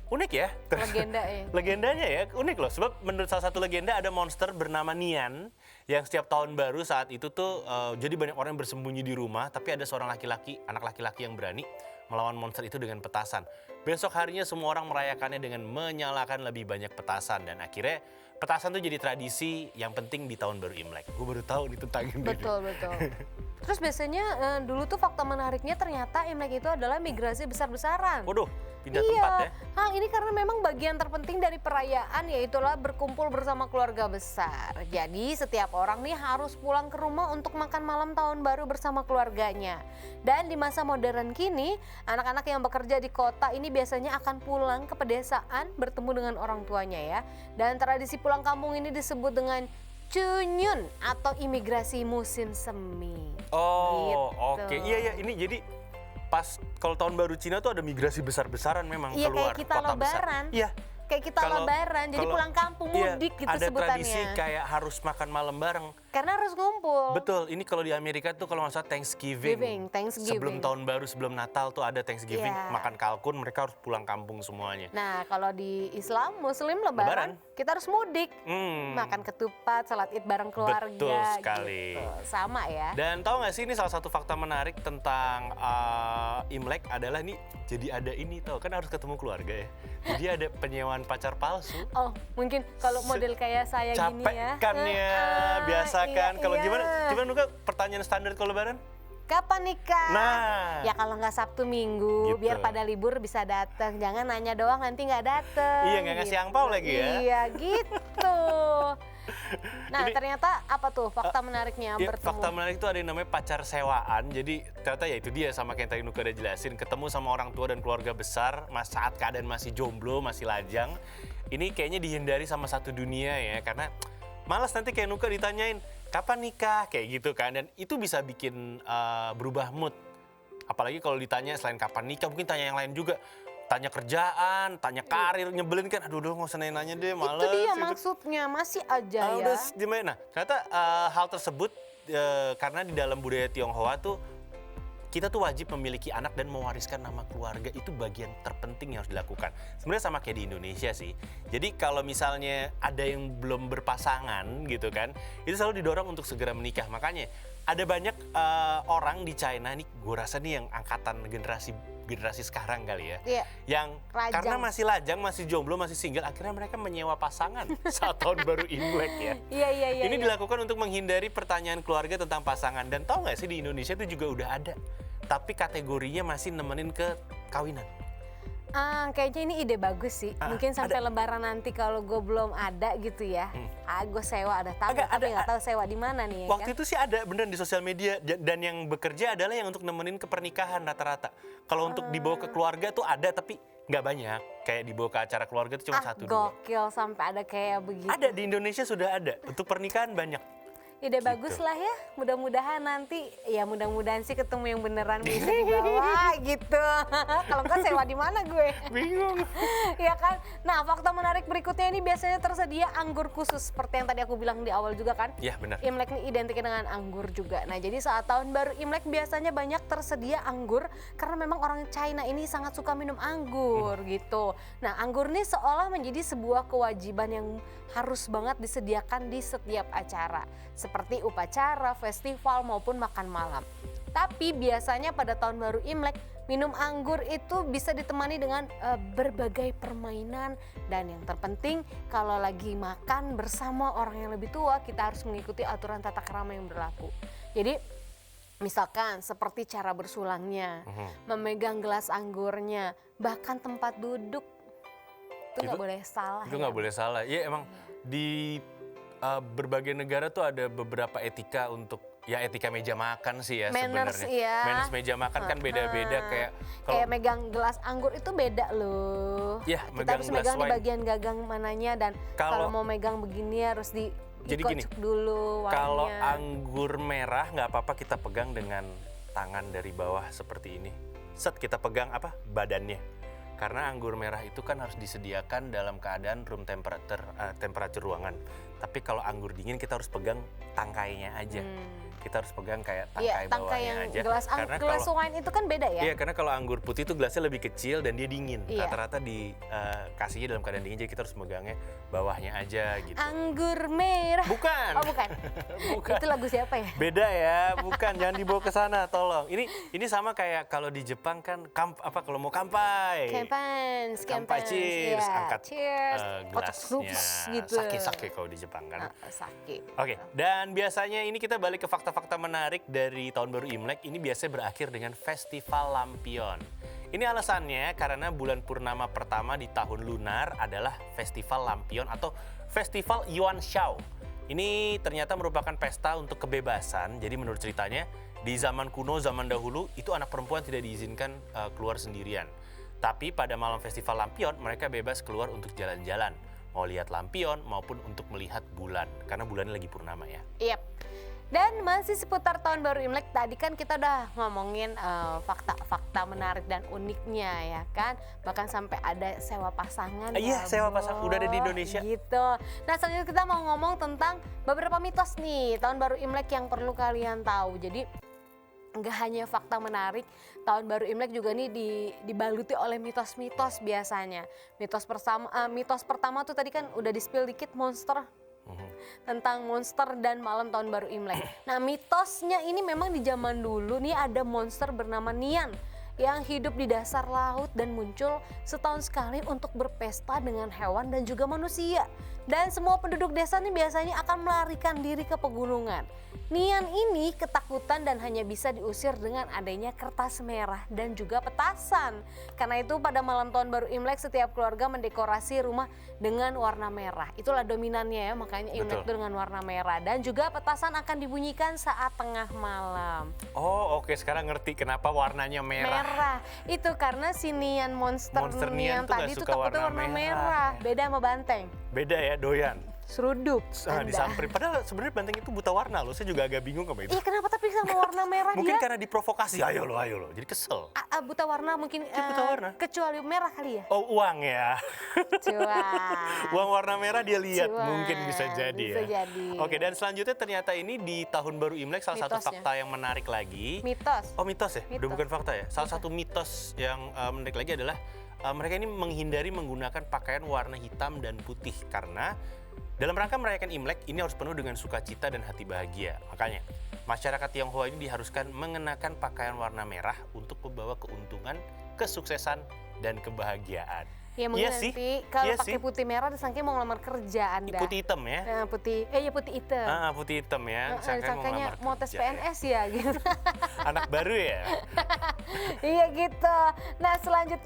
[SPEAKER 2] unik ya.
[SPEAKER 1] Legenda ya.
[SPEAKER 2] Legendanya ya unik loh, sebab menurut salah satu legenda ada monster bernama Nian yang setiap tahun baru saat itu tuh jadi banyak orang yang bersembunyi di rumah, tapi ada seorang anak laki-laki yang berani melawan monster itu dengan petasan. Besok harinya semua orang merayakannya dengan menyalakan lebih banyak petasan dan akhirnya petasan tuh jadi tradisi yang penting di tahun baru Imlek. Gue baru tahu nih tentang ini.
[SPEAKER 1] Betul. Terus biasanya dulu tuh fakta menariknya ternyata Imlek itu adalah migrasi besar-besaran.
[SPEAKER 2] Waduh, pindah tempat ya.
[SPEAKER 1] Hal ini karena memang bagian terpenting dari perayaan yaitulah berkumpul bersama keluarga besar. Jadi setiap orang nih harus pulang ke rumah untuk makan malam tahun baru bersama keluarganya. Dan di masa modern kini, anak-anak yang bekerja di kota ini biasanya akan pulang ke pedesaan bertemu dengan orang tuanya ya. Dan tradisi pulang kampung ini disebut dengan Chunyun atau imigrasi musim semi.
[SPEAKER 2] Oh,
[SPEAKER 1] gitu.
[SPEAKER 2] oke. Iya, ini jadi pas kalau tahun baru Cina tuh ada migrasi besar-besaran memang keluar
[SPEAKER 1] kayak kita
[SPEAKER 2] kota
[SPEAKER 1] lebaran.
[SPEAKER 2] besar. Iya.
[SPEAKER 1] Kayak kita lebaran, jadi pulang kampung mudik gitu
[SPEAKER 2] ada
[SPEAKER 1] sebutannya.
[SPEAKER 2] Ada tradisi kayak harus makan malam bareng.
[SPEAKER 1] Karena harus ngumpul.
[SPEAKER 2] Betul, ini kalau di Amerika tuh kalau nggak salah Thanksgiving.
[SPEAKER 1] Thanksgiving.
[SPEAKER 2] Sebelum tahun baru, sebelum Natal tuh ada Thanksgiving, makan kalkun, mereka harus pulang kampung semuanya.
[SPEAKER 1] Nah kalau di Islam, Muslim lebaran. Kita harus mudik. Makan ketupat, salat id bareng keluarga.
[SPEAKER 2] Betul sekali.
[SPEAKER 1] Gitu. Sama ya.
[SPEAKER 2] Dan tahu nggak sih ini salah satu fakta menarik tentang Imlek adalah nih, jadi ada ini tau kan harus ketemu keluarga ya. Jadi ada penyewaan pacar palsu.
[SPEAKER 1] Oh mungkin kalau model kayak saya gini ya.
[SPEAKER 2] Capek kan ya, biasa kan. Kalau gimana Nuka, pertanyaan standar kalau lebaran?
[SPEAKER 1] Kapan nikah?
[SPEAKER 2] Nah.
[SPEAKER 1] Ya kalau nggak Sabtu Minggu,
[SPEAKER 2] gitu.
[SPEAKER 1] biar pada libur bisa datang. Jangan nanya doang nanti nggak datang.
[SPEAKER 2] Iya, nggak ngasih angpau lagi ya.
[SPEAKER 1] Iya gitu. Nah ternyata apa tuh fakta menariknya bertemu?
[SPEAKER 2] Fakta menarik itu ada yang namanya pacar sewaan. Jadi ternyata ya itu dia sama kayak tadi Nuka udah jelasin. Ketemu sama orang tua dan keluarga besar saat keadaan masih jomblo, masih lajang. Ini kayaknya dihindari sama satu dunia ya. Karena malas nanti kayak Nuka ditanyain, kapan nikah? Kayak gitu kan. Dan itu bisa bikin berubah mood. Apalagi kalau ditanya selain kapan nikah, mungkin tanya yang lain juga. Tanya kerjaan, tanya karir, nyebelin kan. Aduh, nggak usah nanya deh, males.
[SPEAKER 1] Itu dia maksudnya, masih aja ya.
[SPEAKER 2] Udah gimana? Nah, ternyata hal tersebut karena di dalam budaya Tionghoa tuh kita tuh wajib memiliki anak dan mewariskan nama keluarga, itu bagian terpenting yang harus dilakukan. Sebenarnya sama kayak di Indonesia sih. Jadi kalau misalnya ada yang belum berpasangan gitu kan, itu selalu didorong untuk segera menikah. Makanya ada banyak orang di China nih, gue rasa nih yang angkatan generasi sekarang kali ya, yang
[SPEAKER 1] lajang.
[SPEAKER 2] Karena masih lajang, masih jomblo, masih single, akhirnya mereka menyewa pasangan saat tahun baru Imlek ya.
[SPEAKER 1] Iya.
[SPEAKER 2] Ini dilakukan untuk menghindari pertanyaan keluarga tentang pasangan. Dan tahu nggak sih di Indonesia itu juga udah ada, tapi kategorinya masih nemenin ke kawinan.
[SPEAKER 1] Kayaknya ini ide bagus sih. Mungkin sampai Lebaran nanti kalau gue belum ada gitu ya. Gue sewa ada tamu, tapi nggak tahu sewa di mana nih.
[SPEAKER 2] Waktu itu sih ada beneran di sosial media, dan yang bekerja adalah yang untuk nemenin ke pernikahan rata-rata. Kalau untuk dibawa ke keluarga tuh ada, tapi nggak banyak. Kayak dibawa ke acara keluarga tuh cuma 1-2.
[SPEAKER 1] Gokil sampai ada kayak begitu.
[SPEAKER 2] Ada di Indonesia sudah ada. Untuk pernikahan banyak.
[SPEAKER 1] Ide bagus lah ya, mudah-mudahan nanti, ya mudah-mudahan sih ketemu yang beneran bisa dibawa gitu. Kalau enggak sewa di mana gue?
[SPEAKER 2] Bingung.
[SPEAKER 1] Ya kan? Nah, fakta menarik berikutnya ini biasanya tersedia anggur khusus seperti yang tadi aku bilang di awal juga kan?
[SPEAKER 2] Iya, benar.
[SPEAKER 1] Imlek ini identik dengan anggur juga. Nah, jadi saat tahun baru Imlek biasanya banyak tersedia anggur karena memang orang China ini sangat suka minum anggur gitu. Nah, anggur ini seolah menjadi sebuah kewajiban yang harus banget disediakan di setiap acara, seperti upacara, festival maupun makan malam. Tapi biasanya pada tahun baru Imlek, minum anggur itu bisa ditemani dengan berbagai permainan, dan yang terpenting kalau lagi makan bersama orang yang lebih tua, kita harus mengikuti aturan tata krama yang berlaku. Jadi misalkan seperti cara bersulangnya, memegang gelas anggurnya, bahkan tempat duduk itu nggak boleh salah.
[SPEAKER 2] Itu nggak boleh salah. Iya, emang di berbagai negara tuh ada beberapa etika untuk, ya etika meja makan sih ya
[SPEAKER 1] Manners,
[SPEAKER 2] sebenarnya.
[SPEAKER 1] iya.
[SPEAKER 2] Manners meja makan kan beda-beda, kayak
[SPEAKER 1] kayak megang gelas anggur itu beda loh.
[SPEAKER 2] Ya,
[SPEAKER 1] Kita harus megang di bagian gagang mananya, dan kalau mau megang begini harus
[SPEAKER 2] jadi gini,
[SPEAKER 1] dulu warnanya.
[SPEAKER 2] Kalau anggur merah nggak apa-apa kita pegang dengan tangan dari bawah seperti ini. Set, kita pegang badannya. Karena anggur merah itu kan harus disediakan dalam keadaan room temperature ruangan. Tapi kalau anggur dingin kita harus pegang tangkainya aja. Kita harus pegang kayak tangkai bawahnya
[SPEAKER 1] yang
[SPEAKER 2] aja.
[SPEAKER 1] Gelas wine itu kan beda ya?
[SPEAKER 2] Iya, karena kalau anggur putih itu gelasnya lebih kecil dan dia dingin. Rata-rata dikasihnya dalam keadaan dingin, jadi kita harus megangnya bawahnya aja gitu.
[SPEAKER 1] Anggur merah.
[SPEAKER 2] Bukan.
[SPEAKER 1] Oh, bukan.
[SPEAKER 2] Bukan.
[SPEAKER 1] Itu lagu siapa ya?
[SPEAKER 2] Beda ya, bukan. Jangan dibawa ke sana, tolong. Ini sama kayak kalau di Jepang kan kalau mau kampai. Kampai, cheers, angkat gelasnya.
[SPEAKER 1] Gitu.
[SPEAKER 2] Sake kalau di Jepang kan.
[SPEAKER 1] Sake.
[SPEAKER 2] Oke, dan biasanya ini kita balik ke fakta-fakta menarik dari tahun baru Imlek. Ini biasanya berakhir dengan festival lampion. Ini alasannya karena bulan purnama pertama di tahun lunar adalah festival lampion atau festival Yuan Shao. Ini ternyata merupakan pesta untuk kebebasan. Jadi menurut ceritanya, di zaman kuno, zaman dahulu, itu anak perempuan tidak diizinkan keluar sendirian. Tapi pada malam festival lampion, mereka bebas keluar untuk jalan-jalan. Mau lihat lampion maupun untuk melihat bulan. Karena bulannya lagi purnama ya.
[SPEAKER 1] Yep. Dan masih seputar tahun baru Imlek, tadi kan kita udah ngomongin fakta-fakta menarik dan uniknya ya kan. Bahkan sampai ada sewa pasangan.
[SPEAKER 2] Iya, sewa pasangan. Udah ada di Indonesia.
[SPEAKER 1] Gitu. Nah, selanjutnya kita mau ngomong tentang beberapa mitos nih tahun baru Imlek yang perlu kalian tahu. Jadi nggak hanya fakta menarik, tahun baru Imlek juga nih dibaluti oleh mitos-mitos biasanya. Mitos pertama tuh tadi kan udah di-spill dikit, monster. Tentang monster dan malam tahun baru Imlek. Nah, mitosnya ini memang di zaman dulu nih ada monster bernama Nian yang hidup di dasar laut dan muncul setahun sekali untuk berpesta dengan hewan dan juga manusia. Dan semua penduduk desa ini biasanya akan melarikan diri ke pegunungan. Nian ini ketakutan dan hanya bisa diusir dengan adanya kertas merah dan juga petasan. Karena itu pada malam tahun baru Imlek setiap keluarga mendekorasi rumah dengan warna merah. Itulah dominannya ya, makanya Imlek itu dengan warna merah. Dan juga petasan akan dibunyikan saat tengah malam.
[SPEAKER 2] Oh, oke, sekarang ngerti kenapa warnanya merah.
[SPEAKER 1] Itu karena si Nian monster
[SPEAKER 2] Nian
[SPEAKER 1] tadi itu takutnya warna merah. Beda sama banteng.
[SPEAKER 2] Beda ya, doyan.
[SPEAKER 1] Seruduk.
[SPEAKER 2] Disamperin. Padahal sebenarnya banteng itu buta warna loh. Saya juga agak bingung sama itu.
[SPEAKER 1] Iya, kenapa tapi sama warna merah
[SPEAKER 2] mungkin
[SPEAKER 1] dia?
[SPEAKER 2] karena diprovokasi. Ayo lo. Jadi kesel.
[SPEAKER 1] Buta warna mungkin.
[SPEAKER 2] Buta warna.
[SPEAKER 1] Kecuali merah kali ya?
[SPEAKER 2] Oh, uang ya.
[SPEAKER 1] Cuan.
[SPEAKER 2] Uang warna merah dia lihat. Mungkin bisa jadi
[SPEAKER 1] bisa
[SPEAKER 2] ya.
[SPEAKER 1] Jadi.
[SPEAKER 2] Oke, dan selanjutnya ternyata ini di tahun baru Imlek salah satu fakta yang menarik lagi.
[SPEAKER 1] Mitos.
[SPEAKER 2] Oh, mitos ya? Udah bukan fakta ya? Salah satu mitos yang menarik lagi adalah mereka ini menghindari menggunakan pakaian warna hitam dan putih karena dalam rangka merayakan Imlek ini harus penuh dengan sukacita dan hati bahagia. Makanya masyarakat Tionghoa ini diharuskan mengenakan pakaian warna merah untuk membawa keuntungan, kesuksesan, dan kebahagiaan.
[SPEAKER 1] Ya mungkin
[SPEAKER 2] Iya sih,
[SPEAKER 1] nanti kalau
[SPEAKER 2] iya
[SPEAKER 1] pakai
[SPEAKER 2] sih.
[SPEAKER 1] putih merah disangkanya mau ngelamar kerja Anda.
[SPEAKER 2] Putih hitam ya.
[SPEAKER 1] Nah, putih hitam.
[SPEAKER 2] Putih hitam ya. Disangka mau
[SPEAKER 1] Disangkanya
[SPEAKER 2] ngelamar
[SPEAKER 1] mau tes
[SPEAKER 2] kerja ya.
[SPEAKER 1] PNS ya gitu.
[SPEAKER 2] Anak baru ya.
[SPEAKER 1] Iya gitu. Nah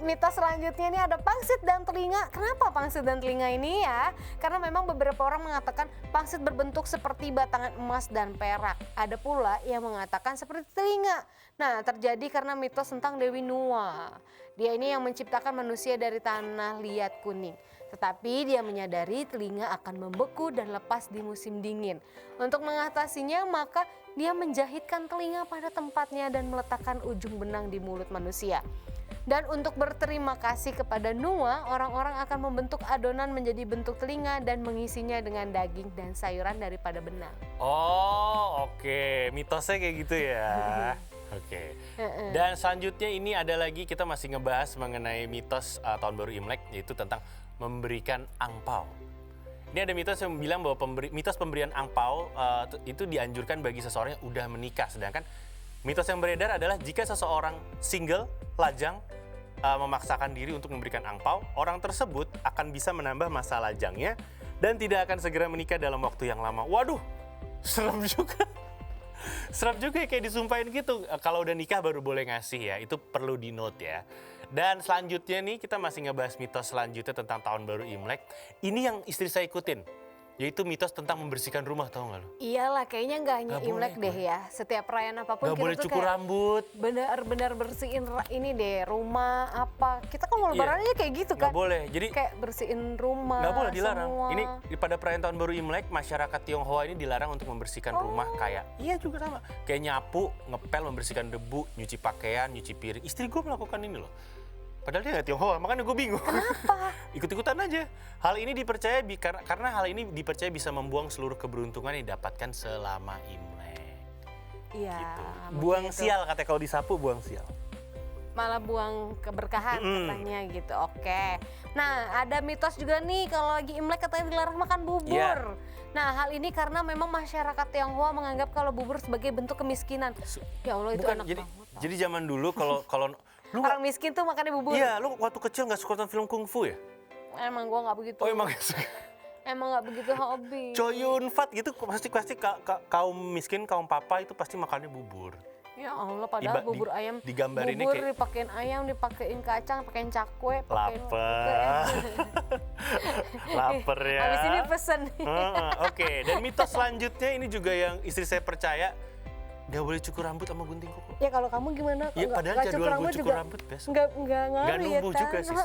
[SPEAKER 1] mitos selanjutnya ini ada pangsit dan telinga. Kenapa pangsit dan telinga ini ya? Karena memang beberapa orang mengatakan pangsit berbentuk seperti batangan emas dan perak. Ada pula yang mengatakan seperti telinga. Nah terjadi karena mitos tentang Dewi Nuwa. Dia ini yang menciptakan manusia dari tanah liat kuning. Tetapi dia menyadari telinga akan membeku dan lepas di musim dingin. Untuk mengatasinya maka dia menjahitkan telinga pada tempatnya dan meletakkan ujung benang di mulut manusia. Dan untuk berterima kasih kepada Nuwa, orang-orang akan membentuk adonan menjadi bentuk telinga dan mengisinya dengan daging dan sayuran daripada benang.
[SPEAKER 2] Oh oke, mitosnya kayak gitu ya. Oke. Dan selanjutnya ini ada lagi, kita masih ngebahas mengenai mitos tahun baru Imlek, yaitu tentang memberikan angpau. Ini ada mitos yang bilang bahwa mitos pemberian angpau itu dianjurkan bagi seseorang yang udah menikah. Sedangkan mitos yang beredar adalah jika seseorang single, lajang, memaksakan diri untuk memberikan angpau, orang tersebut akan bisa menambah masa lajangnya dan tidak akan segera menikah dalam waktu yang lama. Waduh, serem juga. Serem juga ya, kayak disumpahin gitu. Kalau udah nikah baru boleh ngasih ya, itu perlu di note ya. Dan selanjutnya nih kita masih ngebahas mitos selanjutnya tentang tahun baru Imlek. Ini yang istri saya ikutin, yaitu mitos tentang membersihkan rumah, tahu nggak lo?
[SPEAKER 1] Iyalah, kayaknya nggak hanya
[SPEAKER 2] Nggak
[SPEAKER 1] Imlek
[SPEAKER 2] boleh,
[SPEAKER 1] deh ya. Setiap perayaan apapun
[SPEAKER 2] Nggak
[SPEAKER 1] kita
[SPEAKER 2] boleh
[SPEAKER 1] tuh
[SPEAKER 2] cukur
[SPEAKER 1] kayak
[SPEAKER 2] rambut.
[SPEAKER 1] benar-benar bersihin ini deh, rumah apa. Kita kan mau lebaran aja kayak gitu kan.
[SPEAKER 2] Nggak boleh. Jadi
[SPEAKER 1] Kayak bersihin rumah.
[SPEAKER 2] nggak boleh, dilarang.
[SPEAKER 1] Semua.
[SPEAKER 2] Ini pada perayaan tahun baru Imlek, masyarakat Tionghoa ini dilarang untuk membersihkan rumah kayak, iya juga sama. Kayak nyapu, ngepel, membersihkan debu, nyuci pakaian, nyuci piring. Istri gue melakukan ini loh. Padahal dia nggak Tionghoa, makanya gue bingung.
[SPEAKER 1] Kenapa?
[SPEAKER 2] Ikut-ikutan aja. Hal ini dipercaya karena hal ini dipercaya bisa membuang seluruh keberuntungan yang didapatkan selama Imlek.
[SPEAKER 1] Iya.
[SPEAKER 2] Gitu.
[SPEAKER 1] makanya
[SPEAKER 2] Buang
[SPEAKER 1] itu.
[SPEAKER 2] sial, katanya kalau disapu buang sial.
[SPEAKER 1] Malah buang keberkahan katanya gitu. Oke. Nah, ada mitos juga nih kalau lagi Imlek katanya dilarang makan bubur.
[SPEAKER 2] Iya.
[SPEAKER 1] Nah, hal ini karena memang masyarakat Tionghoa menganggap kalau bubur sebagai bentuk kemiskinan. Ya Allah, itu
[SPEAKER 2] Bukan,
[SPEAKER 1] enak banget.
[SPEAKER 2] jadi zaman dulu kalau lu
[SPEAKER 1] Orang miskin tuh makannya bubur.
[SPEAKER 2] iya, lu waktu kecil nggak suka nonton film kungfu ya?
[SPEAKER 1] Emang gua nggak begitu.
[SPEAKER 2] Oh emang nggak suka.
[SPEAKER 1] Emang nggak begitu hobi.
[SPEAKER 2] Choi Yun Fat gitu pasti kaum miskin, kaum papa itu pasti makannya bubur.
[SPEAKER 1] Ya Allah, padahal bubur ayam.
[SPEAKER 2] digambarinnya
[SPEAKER 1] bubur
[SPEAKER 2] kayak
[SPEAKER 1] dipakein ayam, dipakein kacang, pakein cakwe, pakein
[SPEAKER 2] lapar. Lapar ya.
[SPEAKER 1] Habis ini pesen.
[SPEAKER 2] Oke, dan mitos selanjutnya ini juga yang istri saya percaya, nggak boleh cukur rambut sama gunting kuku.
[SPEAKER 1] Ya kalau kamu gimana?
[SPEAKER 2] Ya padahal
[SPEAKER 1] Nggak
[SPEAKER 2] jadwal gue
[SPEAKER 1] rambut
[SPEAKER 2] cukur
[SPEAKER 1] juga
[SPEAKER 2] rambut besok.
[SPEAKER 1] nggak
[SPEAKER 2] Nggak
[SPEAKER 1] ngaruh ya
[SPEAKER 2] numbuh
[SPEAKER 1] kan?
[SPEAKER 2] juga sih.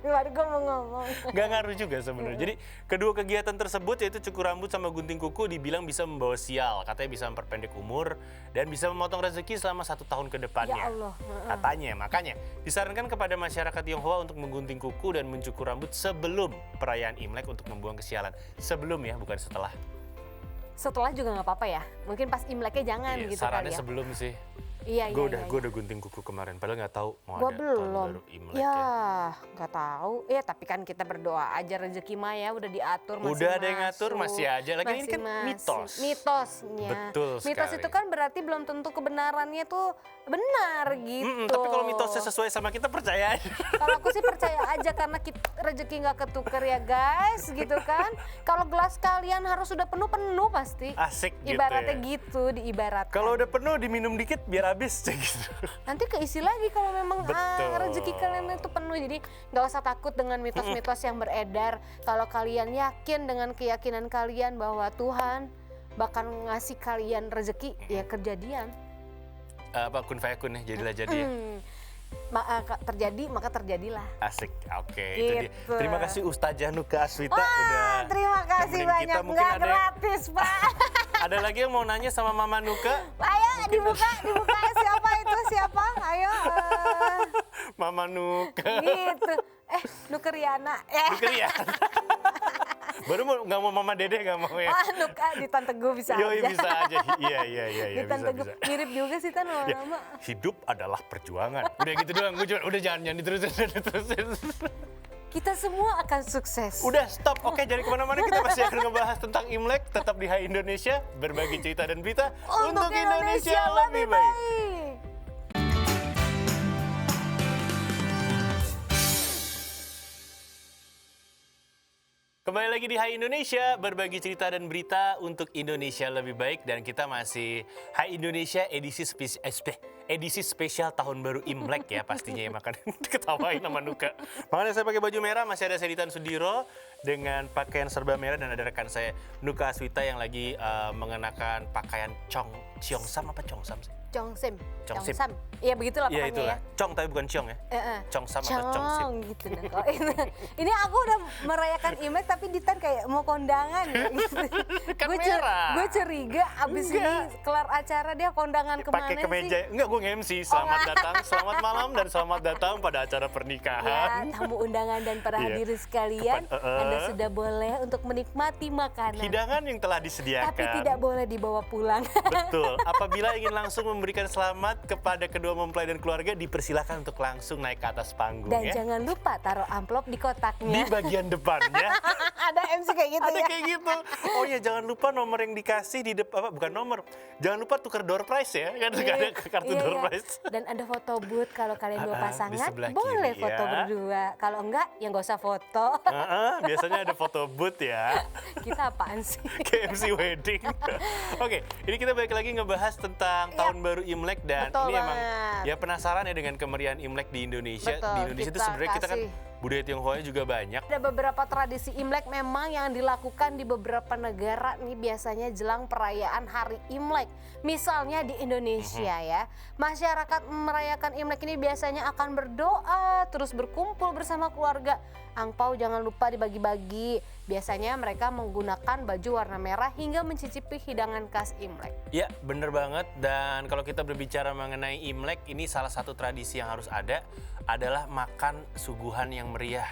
[SPEAKER 1] Baru gue mau ngomong.
[SPEAKER 2] Nggak ngaruh juga sebenarnya. Jadi kedua kegiatan tersebut, yaitu cukur rambut sama gunting kuku, dibilang bisa membawa sial. Katanya bisa memperpendek umur dan bisa memotong rezeki selama 1 tahun ke depannya.
[SPEAKER 1] Ya Allah.
[SPEAKER 2] Katanya, makanya disarankan kepada masyarakat Tionghoa untuk menggunting kuku dan mencukur rambut sebelum perayaan Imlek untuk membuang kesialan. Sebelum ya, bukan setelah.
[SPEAKER 1] Setelah juga nggak apa-apa ya. Mungkin pas Imleknya jangan
[SPEAKER 2] Iya,
[SPEAKER 1] gitu
[SPEAKER 2] sarannya
[SPEAKER 1] kali ya.
[SPEAKER 2] sebelum sih.
[SPEAKER 1] Iya,
[SPEAKER 2] Gue
[SPEAKER 1] iya.
[SPEAKER 2] udah gunting kuku kemarin, padahal nggak tahu mau
[SPEAKER 1] Gua
[SPEAKER 2] ada tahun
[SPEAKER 1] belum.
[SPEAKER 2] baru Imlek
[SPEAKER 1] Ya,
[SPEAKER 2] ya.
[SPEAKER 1] nggak tahu. Ya, tapi kan kita berdoa aja, rezeki mah ya udah diatur, masih
[SPEAKER 2] Udah ada yang
[SPEAKER 1] masuk.
[SPEAKER 2] ngatur, masih aja. Lagi ini kan
[SPEAKER 1] Masih
[SPEAKER 2] mitos.
[SPEAKER 1] Mitosnya.
[SPEAKER 2] Betul
[SPEAKER 1] Mitos
[SPEAKER 2] sekali.
[SPEAKER 1] itu kan berarti belum tentu kebenarannya tuh benar gitu.
[SPEAKER 2] Tapi kalau mitosnya sesuai sama kita, percaya aja.
[SPEAKER 1] Kalau aku sih percaya aja karena rezeki nggak ketuker ya guys, gitu kan. Kalau gelas kalian harus sudah penuh pasti.
[SPEAKER 2] Asik gitu
[SPEAKER 1] Ibaratnya
[SPEAKER 2] ya.
[SPEAKER 1] gitu, diibaratkan.
[SPEAKER 2] Kalau udah penuh diminum dikit biar habis gitu.
[SPEAKER 1] Nanti keisi lagi kalau memang
[SPEAKER 2] Betul.
[SPEAKER 1] rezeki kalian itu penuh. Jadi nggak usah takut dengan mitos-mitos yang beredar. Kalau kalian yakin dengan keyakinan kalian bahwa Tuhan bakal ngasih kalian rezeki, ya kejadian.
[SPEAKER 2] Apa kun fayakun ya, jadilah jadi ya.
[SPEAKER 1] Terjadi maka terjadilah.
[SPEAKER 2] Asik, oke itu dia.
[SPEAKER 1] Gitu.
[SPEAKER 2] Terima kasih Ustazah Nuka Aswita
[SPEAKER 1] Wah,
[SPEAKER 2] udah
[SPEAKER 1] terima kasih
[SPEAKER 2] nemenin
[SPEAKER 1] banyak.
[SPEAKER 2] kita. Mungkin
[SPEAKER 1] Nggak gratis, Pak.
[SPEAKER 2] ada lagi yang mau nanya sama Mama Nuka?
[SPEAKER 1] Ayo dibuka siapa itu siapa? Ayo.
[SPEAKER 2] Mama Nuka.
[SPEAKER 1] Gitu. Nukeriana.
[SPEAKER 2] Nuker ya. Baru nggak mau Mama Dede, nggak mau ya?
[SPEAKER 1] Nuka di Tante Gu bisa
[SPEAKER 2] Yoi,
[SPEAKER 1] aja.
[SPEAKER 2] bisa aja. Iya,
[SPEAKER 1] Di Tante Gu
[SPEAKER 2] bisa.
[SPEAKER 1] mirip juga sih Tan
[SPEAKER 2] Ya,
[SPEAKER 1] lama-lama.
[SPEAKER 2] hidup adalah perjuangan. Udah gitu doang. Udah jangan diterusin.
[SPEAKER 1] Kita semua akan sukses.
[SPEAKER 2] Udah stop. Oke, jadi kemana-mana kita masih akan ngebahas tentang Imlek. Tetap di Hai Indonesia, berbagi cerita dan berita
[SPEAKER 1] Untuk Indonesia lebih baik.
[SPEAKER 2] Kembali lagi di Hai Indonesia, berbagi cerita dan berita untuk Indonesia lebih baik. Dan kita masih Hai Indonesia edisi spesial Tahun Baru Imlek ya pastinya ya. Makanya ketawain sama Nuka. Makanya saya pakai baju merah, masih ada Seditan Sudiro dengan pakaian serba merah. Dan ada rekan saya Nuka Aswita yang lagi mengenakan pakaian Cheongsam apa Cheongsam sih?
[SPEAKER 1] Cheongsam.
[SPEAKER 2] Cheongsam.
[SPEAKER 1] Iya begitulah
[SPEAKER 2] Iya
[SPEAKER 1] pokoknya
[SPEAKER 2] itulah.
[SPEAKER 1] ya.
[SPEAKER 2] Cong tapi bukan Cheong ya. Cheongsam atau Cheongsam.
[SPEAKER 1] Gitu nah. Kalau ini aku udah merayakan Imlek tapi Ditan kayak mau kondangan ya.
[SPEAKER 2] Kan merah.
[SPEAKER 1] Gue curiga abis ini kelar acara dia kondangan kemana
[SPEAKER 2] Pakai kemeja.
[SPEAKER 1] sih?
[SPEAKER 2] Enggak, gue nge-MC. Selamat datang, selamat malam dan selamat datang pada acara
[SPEAKER 1] Ya,
[SPEAKER 2] pernikahan.
[SPEAKER 1] tamu undangan dan para
[SPEAKER 2] Iya.
[SPEAKER 1] hadirin sekalian, Anda sudah boleh untuk menikmati makanan.
[SPEAKER 2] Hidangan yang telah disediakan.
[SPEAKER 1] Tapi tidak boleh dibawa pulang.
[SPEAKER 2] Betul. Apabila ingin langsung memberikan selamat kepada kedua mempelai dan keluarga, dipersilakan untuk langsung naik ke atas panggung
[SPEAKER 1] Dan
[SPEAKER 2] ya.
[SPEAKER 1] jangan lupa taruh amplop di
[SPEAKER 2] Di
[SPEAKER 1] kotaknya.
[SPEAKER 2] bagian depannya.
[SPEAKER 1] Ada MC kayak gitu
[SPEAKER 2] Ada
[SPEAKER 1] ya.
[SPEAKER 2] kayak gitu. Oh ya, jangan lupa nomor yang dikasih di depan, bukan nomor. Jangan lupa tukar door prize ya. Kan
[SPEAKER 1] Iya,
[SPEAKER 2] ada kartu
[SPEAKER 1] iya,
[SPEAKER 2] door
[SPEAKER 1] iya.
[SPEAKER 2] prize.
[SPEAKER 1] Dan ada foto booth kalau kalian dua
[SPEAKER 2] Di
[SPEAKER 1] pasangan,
[SPEAKER 2] sebelah
[SPEAKER 1] boleh
[SPEAKER 2] kiri
[SPEAKER 1] foto
[SPEAKER 2] ya.
[SPEAKER 1] berdua. Kalau enggak, ya nggak usah foto.
[SPEAKER 2] Biasanya ada foto booth ya.
[SPEAKER 1] Kita apaan sih?
[SPEAKER 2] KMC Wedding. Oke, ini kita balik lagi ngebahas tentang Tahun Baru Imlek dan
[SPEAKER 1] Betul
[SPEAKER 2] ini emang
[SPEAKER 1] banget.
[SPEAKER 2] ya penasaran ya dengan kemeriahan Imlek di Indonesia.
[SPEAKER 1] Betul,
[SPEAKER 2] Di Indonesia itu
[SPEAKER 1] kita
[SPEAKER 2] sebenarnya kita kan
[SPEAKER 1] kasih.
[SPEAKER 2] budaya Tionghoa juga banyak.
[SPEAKER 1] Ada beberapa tradisi Imlek memang yang dilakukan di beberapa negara nih biasanya jelang perayaan Hari Imlek. Misalnya di Indonesia ya, masyarakat merayakan Imlek ini biasanya akan berdoa, terus berkumpul bersama keluarga. Angpau jangan lupa dibagi-bagi. Biasanya mereka menggunakan baju warna merah hingga mencicipi hidangan khas Imlek.
[SPEAKER 2] Ya, bener banget. Dan kalau kita berbicara mengenai Imlek, ini salah satu tradisi yang harus ada adalah makan suguhan yang meriah.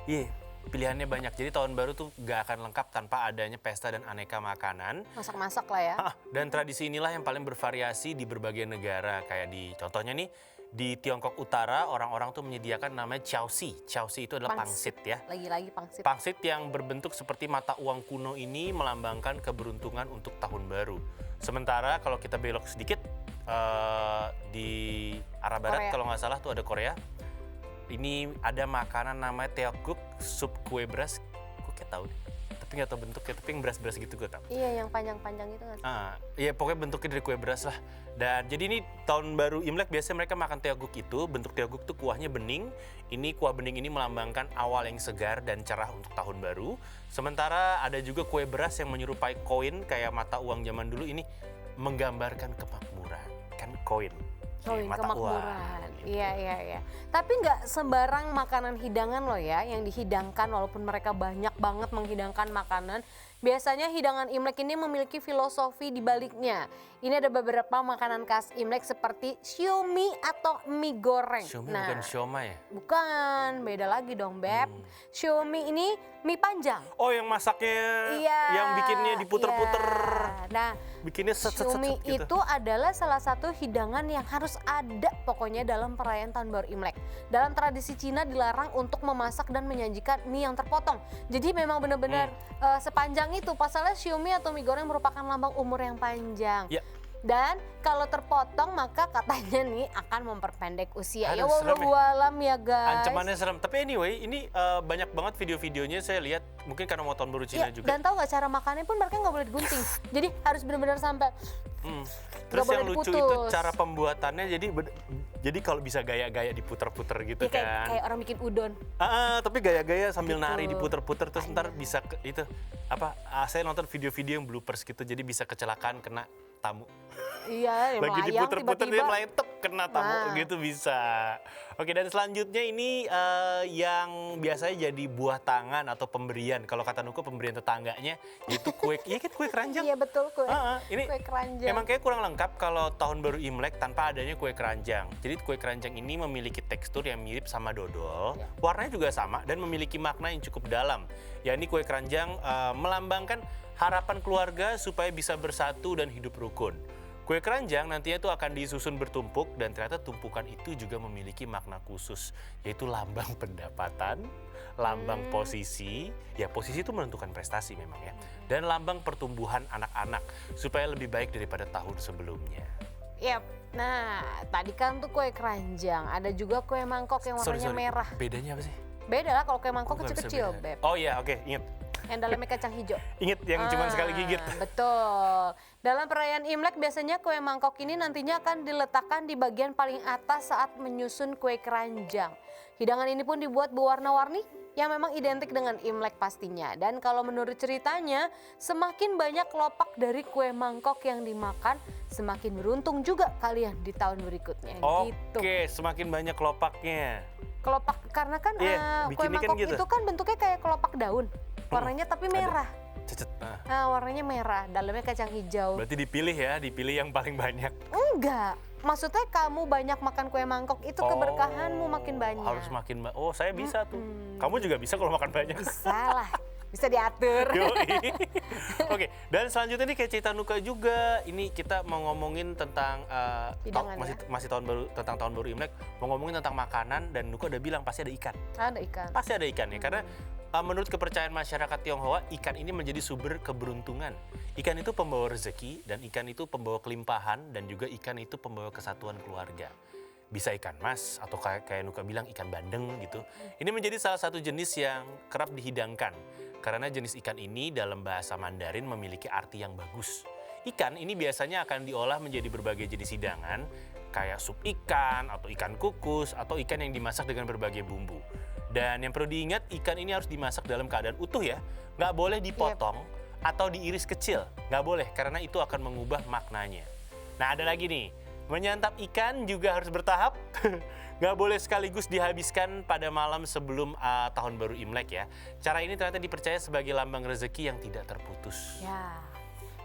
[SPEAKER 2] Iya, pilihannya banyak. Jadi tahun baru tuh gak akan lengkap tanpa adanya pesta dan aneka makanan.
[SPEAKER 1] Masak-masak lah ya.
[SPEAKER 2] Dan tradisi inilah yang paling bervariasi di berbagai negara. Kayak di contohnya nih, di Tiongkok Utara orang-orang tuh menyediakan namanya Chaosi. Chaosi itu adalah pangsit ya.
[SPEAKER 1] Lagi-lagi pangsit.
[SPEAKER 2] Pangsit yang berbentuk seperti mata uang kuno ini melambangkan keberuntungan untuk tahun baru. Sementara kalau kita belok sedikit di arah barat
[SPEAKER 1] Korea.
[SPEAKER 2] kalau nggak salah tuh ada Korea. Ini ada makanan namanya teokguk, sup kue beras. Gue kayak tahu deh. Tapi nggak tahu bentuknya, tapi yang beras-beras gitu gue tahu.
[SPEAKER 1] Iya, yang panjang-panjang itu kan.
[SPEAKER 2] Iya pokoknya bentuknya dari kue beras lah. Dan jadi ini tahun baru Imlek biasanya mereka makan teoguk itu. Bentuk teoguk tuh kuahnya bening. Ini kuah bening ini melambangkan awal yang segar dan cerah untuk tahun baru. Sementara ada juga kue beras yang menyerupai koin kayak mata uang zaman dulu. Ini menggambarkan kemakmuran. Kan koin.
[SPEAKER 1] Koin
[SPEAKER 2] Mata
[SPEAKER 1] kemakmuran.
[SPEAKER 2] uang.
[SPEAKER 1] Iya, iya, iya. Tapi nggak sembarang makanan hidangan loh ya yang dihidangkan walaupun mereka banyak banget menghidangkan makanan. Biasanya hidangan Imlek ini memiliki filosofi di baliknya. Ini ada beberapa makanan khas Imlek seperti siomay atau mie goreng.
[SPEAKER 2] Siomay bukan siomay ya?
[SPEAKER 1] Bukan, beda lagi dong, Beb. Siomay ini mie panjang.
[SPEAKER 2] Oh yang masaknya,
[SPEAKER 1] Iya.
[SPEAKER 2] yang bikinnya diputer-puter.
[SPEAKER 1] Iya. Nah,
[SPEAKER 2] Bikinnya
[SPEAKER 1] siomay
[SPEAKER 2] gitu.
[SPEAKER 1] itu adalah salah satu hidangan yang harus ada pokoknya dalam perayaan Tahun Baru Imlek. Dalam tradisi Cina dilarang untuk memasak dan menyajikan mie yang terpotong. Jadi memang benar-benar sepanjang itu. Pasalnya siomay atau mie goreng merupakan lambang umur yang panjang.
[SPEAKER 2] Ya.
[SPEAKER 1] Dan kalau terpotong maka katanya nih akan memperpendek usia. Ya
[SPEAKER 2] Aduh, serem ya.
[SPEAKER 1] wallahualam ya guys.
[SPEAKER 2] Ancamannya serem. Tapi anyway, ini banyak banget video-videonya saya lihat. Mungkin karena mau tahun baru Cina
[SPEAKER 1] Iya,
[SPEAKER 2] juga.
[SPEAKER 1] dan tahu nggak cara makannya pun mereka nggak boleh digunting. Jadi harus benar-benar sampai
[SPEAKER 2] Terus
[SPEAKER 1] boleh
[SPEAKER 2] yang lucu
[SPEAKER 1] diputus.
[SPEAKER 2] itu cara pembuatannya. Jadi kalau bisa gaya-gaya diputer-puter gitu
[SPEAKER 1] ya, kayak,
[SPEAKER 2] kan.
[SPEAKER 1] kayak orang bikin udon.
[SPEAKER 2] Tapi gaya-gaya sambil
[SPEAKER 1] Gitu.
[SPEAKER 2] nari diputer-puter terus ntar bisa itu apa? Saya nonton video-video yang bloopers gitu. Jadi bisa kecelakaan kena tamu.
[SPEAKER 1] Iya, yang
[SPEAKER 2] Lagi
[SPEAKER 1] melayang
[SPEAKER 2] diputer-puter dia
[SPEAKER 1] tiba-tiba.
[SPEAKER 2] melayang tep kena tamu
[SPEAKER 1] Nah.
[SPEAKER 2] gitu bisa. Oke, dan selanjutnya ini yang biasanya jadi buah tangan atau pemberian. Kalau kata Nuko pemberian tetangganya itu kue, iya kan kue keranjang.
[SPEAKER 1] Iya betul kue.
[SPEAKER 2] Ini
[SPEAKER 1] Kue keranjang.
[SPEAKER 2] emang kayak kurang lengkap kalau tahun baru Imlek tanpa adanya kue keranjang. Jadi kue keranjang ini memiliki tekstur yang mirip sama dodol, warnanya juga sama dan memiliki makna yang cukup dalam. Ya ini kue keranjang melambangkan harapan keluarga supaya bisa bersatu dan hidup rukun. Kue keranjang nantinya itu akan disusun bertumpuk dan ternyata tumpukan itu juga memiliki makna khusus, yaitu lambang pendapatan, lambang posisi, ya posisi itu menentukan prestasi memang ya, dan lambang pertumbuhan anak-anak supaya lebih baik daripada tahun sebelumnya.
[SPEAKER 1] Yap. Nah, tadi kan tuh kue keranjang, ada juga kue mangkok yang warnanya merah.
[SPEAKER 2] Bedanya apa sih?
[SPEAKER 1] Beda lah kalau kue mangkok
[SPEAKER 2] Kok nggak bisa
[SPEAKER 1] kecil-kecil,
[SPEAKER 2] beda?
[SPEAKER 1] Beb.
[SPEAKER 2] Oh iya, oke, ingat.
[SPEAKER 1] yang dalamnya kacang hijau.
[SPEAKER 2] Ingat yang cuma sekali gigit.
[SPEAKER 1] Betul. Dalam perayaan Imlek biasanya kue mangkok ini nantinya akan diletakkan di bagian paling atas saat menyusun kue keranjang. Hidangan ini pun dibuat berwarna-warni yang memang identik dengan Imlek pastinya. Dan kalau menurut ceritanya, semakin banyak kelopak dari kue mangkok yang dimakan, semakin beruntung juga kalian di tahun berikutnya. Gitu.
[SPEAKER 2] Oke, semakin banyak kelopaknya.
[SPEAKER 1] Kelopak karena kan kue mangkok
[SPEAKER 2] gitu.
[SPEAKER 1] itu kan bentuknya kayak kelopak daun, warnanya tapi merah.
[SPEAKER 2] Cecet.
[SPEAKER 1] Warnanya merah, dalamnya kacang hijau.
[SPEAKER 2] Berarti dipilih yang paling banyak.
[SPEAKER 1] Enggak, maksudnya kamu banyak makan kue mangkok itu keberkahanmu makin banyak.
[SPEAKER 2] Harus makin saya bisa tuh. Kamu juga bisa kalau makan banyak.
[SPEAKER 1] Bisa lah, bisa diatur.
[SPEAKER 2] Yoi. Oke, dan selanjutnya nih kayak cerita Nuka juga. Ini kita mau ngomongin tentang masih tahun baru, tentang tahun baru Imlek. Mau ngomongin tentang makanan dan Nuka udah bilang pasti ada ikan.
[SPEAKER 1] Ada ikan.
[SPEAKER 2] Pasti ada ikan ya, karena menurut kepercayaan masyarakat Tionghoa, ikan ini menjadi sumber keberuntungan. Ikan itu pembawa rezeki dan ikan itu pembawa kelimpahan dan juga ikan itu pembawa kesatuan keluarga. Bisa ikan mas atau kayak Nuka bilang ikan bandeng gitu. Ini menjadi salah satu jenis yang kerap dihidangkan. Karena jenis ikan ini dalam bahasa Mandarin memiliki arti yang bagus. Ikan ini biasanya akan diolah menjadi berbagai jenis hidangan, kayak sup ikan atau ikan kukus atau ikan yang dimasak dengan berbagai bumbu. Dan yang perlu diingat, ikan ini harus dimasak dalam keadaan utuh ya. Nggak boleh dipotong atau diiris kecil. Nggak boleh, karena itu akan mengubah maknanya. Nah ada lagi nih, menyantap ikan juga harus bertahap. Nggak boleh sekaligus dihabiskan pada malam sebelum tahun baru Imlek ya. Cara ini ternyata dipercaya sebagai lambang rezeki yang tidak terputus.
[SPEAKER 1] Ya,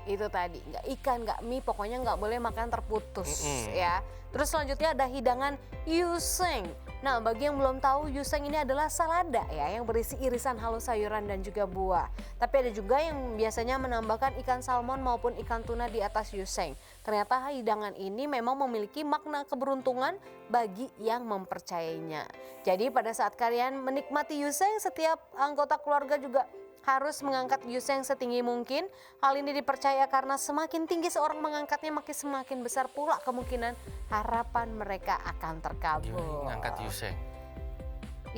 [SPEAKER 1] itu tadi. Nggak ikan, nggak mie, pokoknya nggak boleh makan terputus ya. Terus selanjutnya ada hidangan yuseng. Nah, bagi yang belum tahu, yuseng ini adalah salada ya, yang berisi irisan halus sayuran dan juga buah. Tapi ada juga yang biasanya menambahkan ikan salmon maupun ikan tuna di atas yuseng. Ternyata hidangan ini memang memiliki makna keberuntungan bagi yang mempercayainya. Jadi pada saat kalian menikmati yuseng, setiap anggota keluarga juga harus mengangkat yuseng setinggi mungkin. Hal ini dipercaya karena semakin tinggi seorang mengangkatnya, makin semakin besar pula kemungkinan harapan mereka akan terkabul.
[SPEAKER 2] Gimana ngangkat yuseng?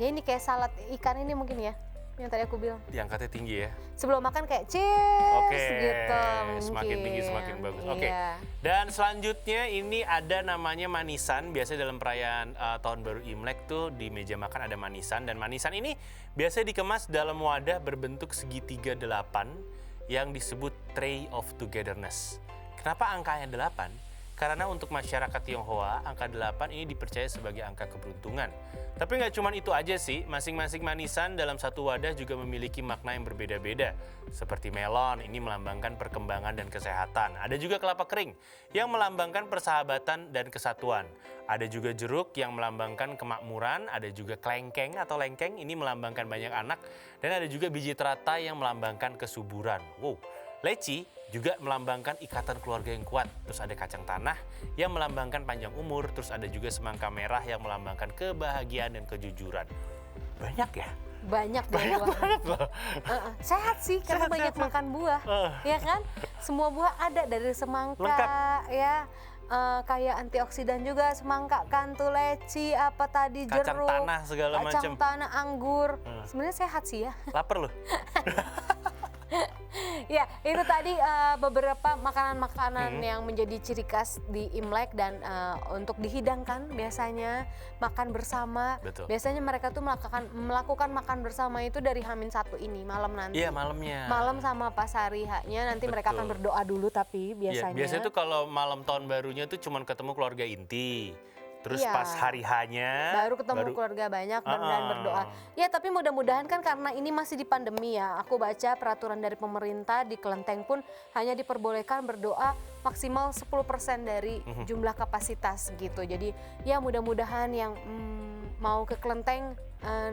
[SPEAKER 1] Ya ini kayak salad ikan ini mungkin ya, yang tadi aku bilang.
[SPEAKER 2] Diangkatnya tinggi ya?
[SPEAKER 1] Sebelum makan kayak cheers gitu mungkin.
[SPEAKER 2] Semakin tinggi semakin bagus. Oke.
[SPEAKER 1] Iya.
[SPEAKER 2] Dan selanjutnya ini ada namanya manisan. Biasanya dalam perayaan tahun baru Imlek tuh di meja makan ada manisan. Dan manisan ini biasanya dikemas dalam wadah berbentuk segitiga 8 yang disebut tray of togetherness. Kenapa angkanya 8? Karena untuk masyarakat Tionghoa, angka 8 ini dipercaya sebagai angka keberuntungan. Tapi nggak cuma itu aja sih, masing-masing manisan dalam satu wadah juga memiliki makna yang berbeda-beda. Seperti melon, ini melambangkan perkembangan dan kesehatan. Ada juga kelapa kering, yang melambangkan persahabatan dan kesatuan. Ada juga jeruk yang melambangkan kemakmuran, ada juga kelengkeng atau lengkeng, ini melambangkan banyak anak. Dan ada juga biji teratai yang melambangkan kesuburan. Wow. Leci juga melambangkan ikatan keluarga yang kuat. Terus ada kacang tanah yang melambangkan panjang umur. Terus ada juga semangka merah yang melambangkan kebahagiaan dan kejujuran. Banyak ya?
[SPEAKER 1] Banyak
[SPEAKER 2] banget loh.
[SPEAKER 1] Sehat sih karena banyak makan buah. Ya kan? Semua buah ada dari semangka.
[SPEAKER 2] Lengkap.
[SPEAKER 1] Ya. Kayak antioksidan juga semangka kan tuh, leci apa tadi, jeruk,
[SPEAKER 2] kacang tanah segala macam.
[SPEAKER 1] Kacang tanah, anggur. Sebenarnya sehat sih ya.
[SPEAKER 2] Lapar loh.
[SPEAKER 1] Ya, itu tadi beberapa makanan-makanan yang menjadi ciri khas di Imlek dan untuk dihidangkan biasanya makan bersama.
[SPEAKER 2] Betul.
[SPEAKER 1] Biasanya mereka tuh melakukan makan bersama itu dari H-1 ini malam nanti.
[SPEAKER 2] Iya, malamnya.
[SPEAKER 1] Malam sama pas hari H-nya nanti mereka akan berdoa dulu tapi biasanya.
[SPEAKER 2] Iya, biasanya tuh kalau malam tahun barunya tuh cuman ketemu keluarga inti. Terus
[SPEAKER 1] Iya.
[SPEAKER 2] pas hari H-nya
[SPEAKER 1] baru ketemu keluarga banyak dan berdoa. Ya tapi mudah-mudahan kan karena ini masih di pandemi ya. Aku baca peraturan dari pemerintah di Kelenteng pun hanya diperbolehkan berdoa maksimal 10% dari jumlah kapasitas gitu. Jadi ya mudah-mudahan yang mau ke Kelenteng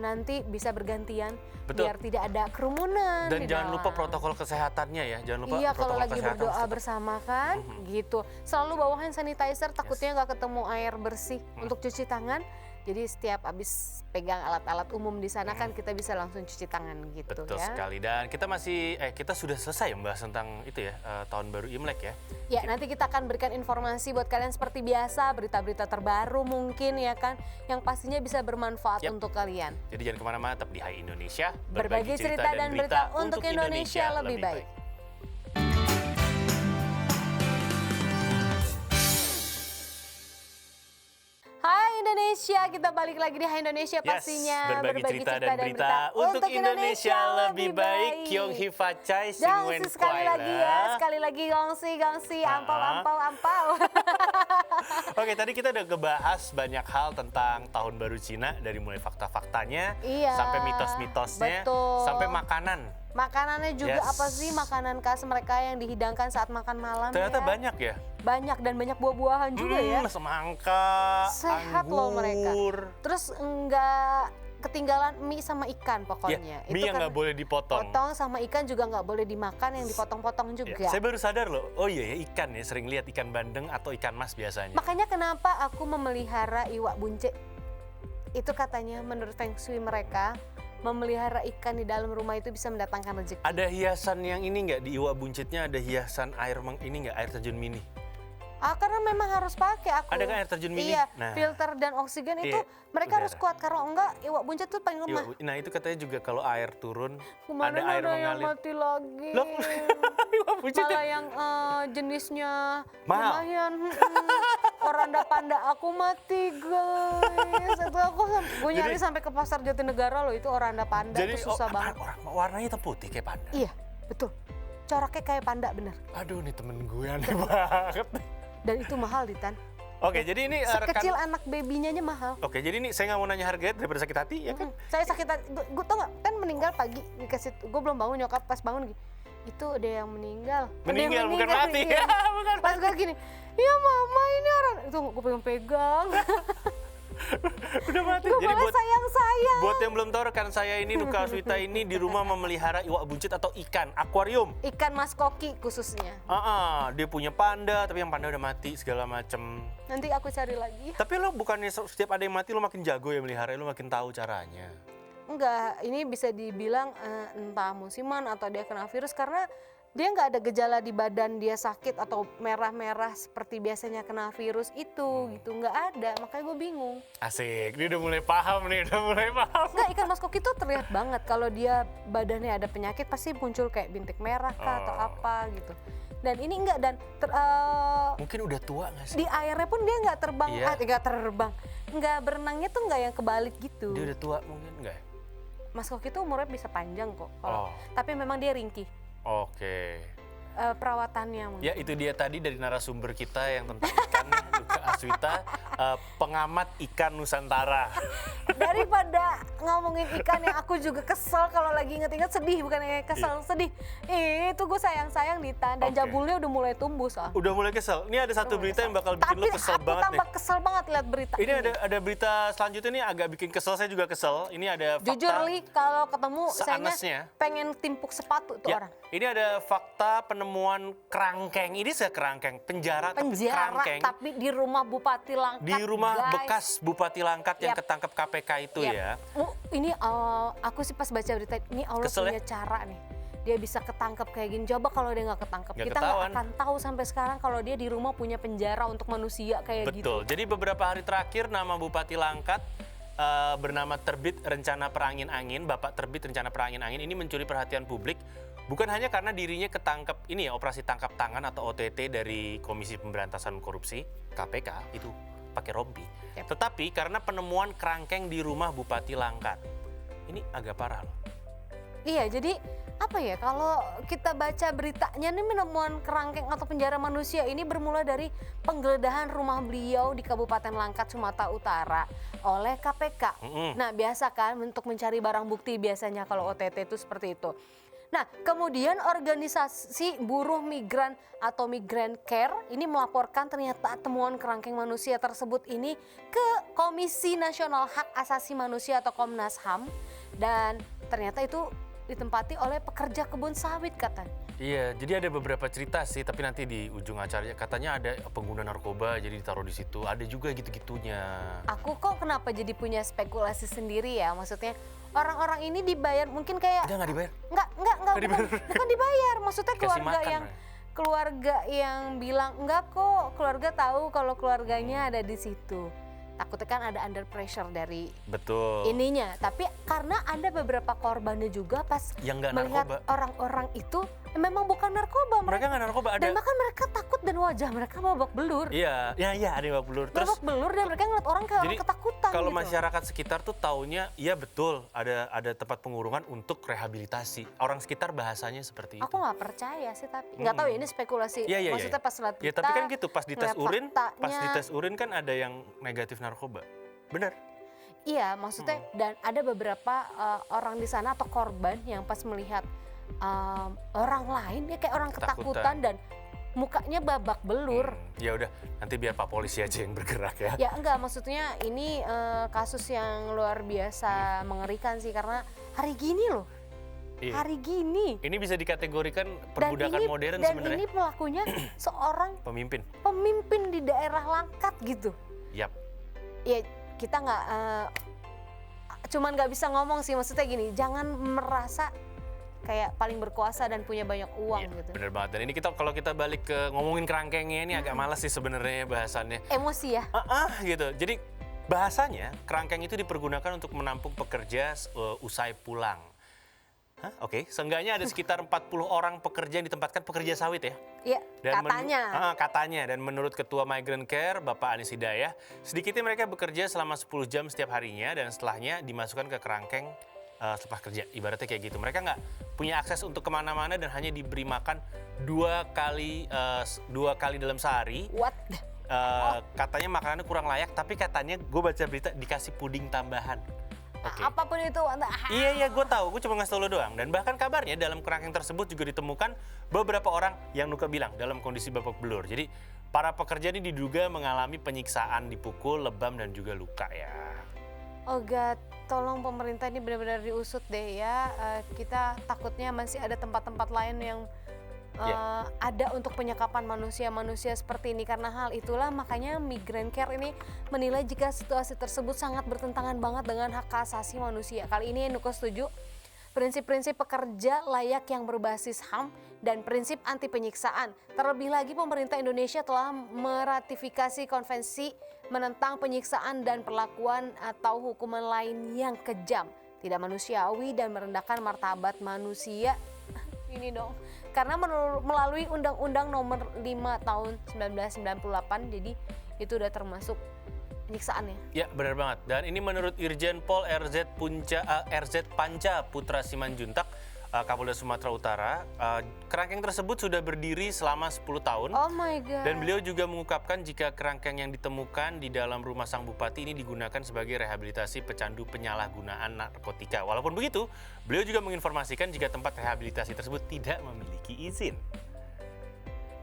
[SPEAKER 1] nanti bisa bergantian.
[SPEAKER 2] Betul.
[SPEAKER 1] Biar tidak ada kerumunan.
[SPEAKER 2] Dan jangan lupa protokol kesehatannya ya. Jangan lupa
[SPEAKER 1] iya,
[SPEAKER 2] protokol
[SPEAKER 1] kalau lagi
[SPEAKER 2] kesehatan
[SPEAKER 1] berdoa
[SPEAKER 2] tetap.
[SPEAKER 1] bersama kan gitu. Selalu bawa hand sanitizer, takutnya nggak ketemu air bersih untuk cuci tangan. Jadi setiap habis pegang alat-alat umum di sana kan kita bisa langsung cuci tangan gitu.
[SPEAKER 2] Betul
[SPEAKER 1] ya.
[SPEAKER 2] sekali. Dan kita sudah selesai membahas tentang itu ya, tahun baru Imlek ya.
[SPEAKER 1] Ya, nanti kita akan berikan informasi buat kalian seperti biasa, berita-berita terbaru mungkin ya kan, yang pastinya bisa bermanfaat untuk kalian.
[SPEAKER 2] Jadi jangan kemana-mana, tetap di Hai Indonesia.
[SPEAKER 1] Berbagi cerita dan berita untuk Indonesia lebih baik. Hai Indonesia, kita balik lagi di Hai Indonesia pastinya.
[SPEAKER 2] Berbagi cerita dan berita untuk Indonesia lebih baik. Kyung Hee Facai, Singwen
[SPEAKER 1] sekali lagi ya, sekali lagi gongsi, ampau.
[SPEAKER 2] Oke, tadi kita udah ngebahas banyak hal tentang tahun baru Cina, dari mulai fakta-faktanya, sampai mitos-mitosnya, sampai makanan.
[SPEAKER 1] Makanannya juga apa sih makanan khas mereka yang dihidangkan saat makan malam?
[SPEAKER 2] Ternyata banyak ya.
[SPEAKER 1] Banyak dan banyak buah-buahan juga ya.
[SPEAKER 2] Semangka,
[SPEAKER 1] sehat
[SPEAKER 2] anggur.
[SPEAKER 1] Loh mereka. Terus enggak ketinggalan mie sama ikan pokoknya.
[SPEAKER 2] Ya, mie yang nggak boleh dipotong.
[SPEAKER 1] Potong sama ikan juga nggak boleh dimakan, yang dipotong-potong juga.
[SPEAKER 2] Ya, saya baru sadar loh, oh iya ya, ikan ya, sering lihat ikan bandeng atau ikan mas biasanya.
[SPEAKER 1] Makanya kenapa aku memelihara iwak bunce. Itu katanya menurut Feng Shui mereka, memelihara ikan di dalam rumah itu bisa mendatangkan rezeki.
[SPEAKER 2] Ada hiasan yang ini nggak, di iwak buncitnya ada hiasan air air terjun mini?
[SPEAKER 1] Karena memang harus pakai aku.
[SPEAKER 2] Ada kan air terjun mini?
[SPEAKER 1] Iya, filter dan oksigen itu mereka harus kuat. Kalau enggak, iwak buncit tuh paling lemah.
[SPEAKER 2] Nah itu katanya juga kalau air turun,
[SPEAKER 1] kemarin
[SPEAKER 2] ada air
[SPEAKER 1] yang
[SPEAKER 2] mengalir.
[SPEAKER 1] mati lagi.
[SPEAKER 2] Loh, iwak buncit
[SPEAKER 1] malah yang jenisnya
[SPEAKER 2] mahal.
[SPEAKER 1] Lumayan. Oranda panda aku mati guys. Itu gue nyari sampai ke pasar Jatinegara loh, itu oranda panda.
[SPEAKER 2] Jadi,
[SPEAKER 1] itu susah banget.
[SPEAKER 2] Warnanya hitam putih kayak panda?
[SPEAKER 1] Iya, betul. Coraknya kayak panda bener.
[SPEAKER 2] Aduh, nih temen gue aneh banget.
[SPEAKER 1] Dan itu mahal, Ditan.
[SPEAKER 2] Oke, jadi ini
[SPEAKER 1] sekecil anak babynya aja mahal.
[SPEAKER 2] Oke, jadi ini saya nggak mau nanya harganya daripada sakit hati, ya kan?
[SPEAKER 1] Saya sakit hati, gue tau nggak, kan meninggal pagi dikasih, gue belum bangun, nyokap pas bangun gini, itu ada yang meninggal.
[SPEAKER 2] Meninggal bukan mati.
[SPEAKER 1] Iya. Bukan pas gue gini, ya mama ini orang, itu gue pegang-pegang.
[SPEAKER 2] Udah mati.
[SPEAKER 1] Gue malah sayang-sayang.
[SPEAKER 2] Buat yang belum tahu, rekan saya ini, Nuka Aswita ini di rumah memelihara iwak buncit atau ikan akuarium.
[SPEAKER 1] Ikan mas koki khususnya.
[SPEAKER 2] Dia punya panda, tapi yang panda udah mati segala macem.
[SPEAKER 1] Nanti aku cari lagi.
[SPEAKER 2] Tapi lo bukannya setiap ada yang mati lo makin jago ya melihara, lo makin tahu caranya?
[SPEAKER 1] Enggak, ini bisa dibilang entah musiman atau dia kena virus, karena dia nggak ada gejala di badan dia sakit atau merah-merah seperti biasanya kena virus itu gitu, nggak ada, makanya gue bingung.
[SPEAKER 2] Asik, dia udah mulai paham nih,
[SPEAKER 1] Nggak, ikan mas koki tuh terlihat banget kalau dia badannya ada penyakit pasti muncul kayak bintik merah kah atau apa gitu. Dan ini enggak, dan
[SPEAKER 2] mungkin udah tua nggak sih?
[SPEAKER 1] Di airnya pun dia nggak terbang, nggak berenangnya tuh nggak yang kebalik gitu.
[SPEAKER 2] Dia udah tua mungkin nggak?
[SPEAKER 1] Mas koki tuh umurnya bisa panjang kok, tapi memang dia ringkih.
[SPEAKER 2] Oke.
[SPEAKER 1] Perawatannya mungkin.
[SPEAKER 2] Ya, itu dia tadi dari narasumber kita yang tentang ikan, Nuka Aswita, pengamat ikan Nusantara.
[SPEAKER 1] Daripada ngomongin ikan yang aku juga kesel kalau lagi inget-inget, sedih, bukan kayak kesel, sedih. Itu gue sayang-sayang Ditan, dan jabulnya udah mulai tumbuh soal.
[SPEAKER 2] Udah mulai kesel. Ini ada satu berita yang bakal bikin lo kesel banget nih.
[SPEAKER 1] Tapi aku tambah kesel banget lihat berita
[SPEAKER 2] ini. Ada berita selanjutnya nih agak bikin kesel, saya juga kesel. Ini ada fakta.
[SPEAKER 1] Jujur Li, kalau ketemu saya pengen timpuk sepatu tuh orang.
[SPEAKER 2] Ini ada fakta penemuan kerangkeng. Ini kerangkeng, penjara kerangkeng.
[SPEAKER 1] Tapi di rumah Bupati Langkat.
[SPEAKER 2] Di rumah
[SPEAKER 1] guys.
[SPEAKER 2] bekas Bupati Langkat yang ketangkep KPK itu ya.
[SPEAKER 1] Ini aku sih pas baca berita ini, Allah
[SPEAKER 2] kesel
[SPEAKER 1] punya cara nih. Dia bisa ketangkep kayak gini. Coba kalau dia nggak ketangkep, kita nggak akan tahu sampai sekarang kalau dia di rumah punya penjara untuk manusia kayak gitu.
[SPEAKER 2] Betul. Jadi beberapa hari terakhir nama Bupati Langkat bernama Terbit Rencana Perangin-Angin, Bapak Terbit Rencana Perangin-Angin ini mencuri perhatian publik. Bukan hanya karena dirinya ketangkep ini ya, operasi tangkap tangan atau OTT dari Komisi Pemberantasan Korupsi KPK itu pakai rompi. Tetapi karena penemuan kerangkeng di rumah Bupati Langkat. Ini agak parah loh.
[SPEAKER 1] Iya, jadi apa ya, kalau kita baca beritanya nih, penemuan kerangkeng atau penjara manusia ini bermula dari penggeledahan rumah beliau di Kabupaten Langkat, Sumatera Utara oleh KPK. Nah, biasa kan untuk mencari barang bukti biasanya kalau OTT itu seperti itu. Nah, kemudian organisasi buruh migran atau Migrant Care ini melaporkan ternyata temuan kerangkeng manusia tersebut ini ke Komisi Nasional Hak Asasi Manusia atau Komnas HAM, dan ternyata itu ditempati oleh pekerja kebun sawit katanya.
[SPEAKER 2] Iya, jadi ada beberapa cerita sih, tapi nanti di ujung acaranya katanya ada pengguna narkoba jadi ditaruh di situ. Ada juga gitu-gitunya.
[SPEAKER 1] Aku kok kenapa jadi punya spekulasi sendiri ya? Maksudnya orang-orang ini dibayar mungkin kayak
[SPEAKER 2] Nggak dibayar.
[SPEAKER 1] Enggak
[SPEAKER 2] dibayar.
[SPEAKER 1] bukan dibayar. Maksudnya
[SPEAKER 2] Dikasih makan,
[SPEAKER 1] keluarga yang bilang enggak kok, keluarga tahu kalau keluarganya ada di situ. Takutnya kan ada under pressure dari
[SPEAKER 2] Betul.
[SPEAKER 1] ininya. Tapi karena ada beberapa korbannya juga pas
[SPEAKER 2] Yang nggak
[SPEAKER 1] melihat
[SPEAKER 2] narkoba.
[SPEAKER 1] orang-orang itu memang bukan narkoba.
[SPEAKER 2] Mereka nggak narkoba, ada.
[SPEAKER 1] Dan bahkan mereka takut dan wajah mereka babak belur.
[SPEAKER 2] Iya, ada yang babak belur. Terus
[SPEAKER 1] Babak belur dan mereka ngeliat orang kayak orang
[SPEAKER 2] jadi
[SPEAKER 1] ketakutan
[SPEAKER 2] kalau
[SPEAKER 1] gitu.
[SPEAKER 2] masyarakat sekitar tuh taunya, iya betul ada tempat pengurungan untuk rehabilitasi. Orang sekitar bahasanya seperti itu.
[SPEAKER 1] Aku nggak percaya sih, tapi nggak tahu ya, ini spekulasi.
[SPEAKER 2] Iya.
[SPEAKER 1] Maksudnya pas lihat
[SPEAKER 2] Ya tapi kan gitu, pas dites
[SPEAKER 1] ngeliat faktanya.
[SPEAKER 2] urin kan ada yang negatif narkoba. Benar.
[SPEAKER 1] Iya, maksudnya dan ada beberapa orang di sana atau korban yang pas melihat orang lain ya kayak orang ketakutan dan mukanya babak belur.
[SPEAKER 2] Ya udah, nanti biar Pak Polisi aja yang bergerak ya.
[SPEAKER 1] Ya enggak, maksudnya ini kasus yang luar biasa mengerikan sih karena hari gini loh.
[SPEAKER 2] Iya.
[SPEAKER 1] Hari gini.
[SPEAKER 2] Ini bisa dikategorikan perbudakan modern
[SPEAKER 1] dan
[SPEAKER 2] sebenarnya.
[SPEAKER 1] ini pelakunya seorang
[SPEAKER 2] Pemimpin.
[SPEAKER 1] pemimpin di daerah Langkat gitu.
[SPEAKER 2] Yap.
[SPEAKER 1] Ya kita nggak cuman nggak bisa ngomong sih, maksudnya gini, jangan merasa kayak paling berkuasa dan punya banyak uang
[SPEAKER 2] Iya,
[SPEAKER 1] gitu.
[SPEAKER 2] bener banget. Dan ini kalau kita balik ke ngomongin kerangkengnya ini agak malas sih sebenarnya bahasannya.
[SPEAKER 1] Emosi ya.
[SPEAKER 2] Gitu. Jadi bahasanya kerangkeng itu dipergunakan untuk menampung pekerja usai pulang. Oke. Seenggaknya ada sekitar 40 orang pekerja yang ditempatkan pekerja sawit ya.
[SPEAKER 1] Iya,
[SPEAKER 2] Dan
[SPEAKER 1] katanya.
[SPEAKER 2] katanya, dan menurut Ketua Migrant Care, Bapak Anies Hidayah, sedikitnya mereka bekerja selama 10 jam setiap harinya dan setelahnya dimasukkan ke kerangkeng setelah kerja. Ibaratnya kayak gitu. Mereka nggak punya akses untuk kemana-mana dan hanya diberi makan dua kali dalam sehari.
[SPEAKER 1] What?
[SPEAKER 2] Katanya makanannya kurang layak, tapi katanya gue baca berita dikasih puding tambahan. Oke.
[SPEAKER 1] Apapun itu.
[SPEAKER 2] Iya, gue tahu. Gue cuma ngasih tau lo doang. Dan bahkan kabarnya dalam kerangkeng tersebut juga ditemukan beberapa orang yang Nuka bilang dalam kondisi babak belur. Jadi para pekerja ini diduga mengalami penyiksaan, dipukul, lebam, dan juga luka ya.
[SPEAKER 1] Oh God, tolong pemerintah ini benar-benar diusut deh ya. Kita takutnya masih ada tempat-tempat lain yang ada untuk penyekapan manusia-manusia seperti ini. Karena hal itulah makanya Migrant Care ini menilai jika situasi tersebut sangat bertentangan banget dengan hak asasi manusia. Kali ini Nuko setuju prinsip-prinsip pekerja layak yang berbasis HAM dan prinsip anti penyiksaan. Terlebih lagi pemerintah Indonesia telah meratifikasi konvensi menentang penyiksaan dan perlakuan atau hukuman lain yang kejam, tidak manusiawi dan merendahkan martabat manusia. Ini dong, karena melalui Undang-Undang Nomor 5 Tahun 1998, jadi itu udah termasuk penyiksaannya.
[SPEAKER 2] Ya, benar banget. Dan ini menurut Irjen Pol RZ Panca Putra Simanjuntak, Kapolda Sumatera Utara, kerangkeng tersebut sudah berdiri selama 10 tahun.
[SPEAKER 1] Oh my God.
[SPEAKER 2] Dan beliau juga mengungkapkan jika kerangkeng yang ditemukan di dalam rumah sang bupati ini digunakan sebagai rehabilitasi pecandu penyalahgunaan narkotika. Walaupun begitu, beliau juga menginformasikan jika tempat rehabilitasi tersebut tidak memiliki izin.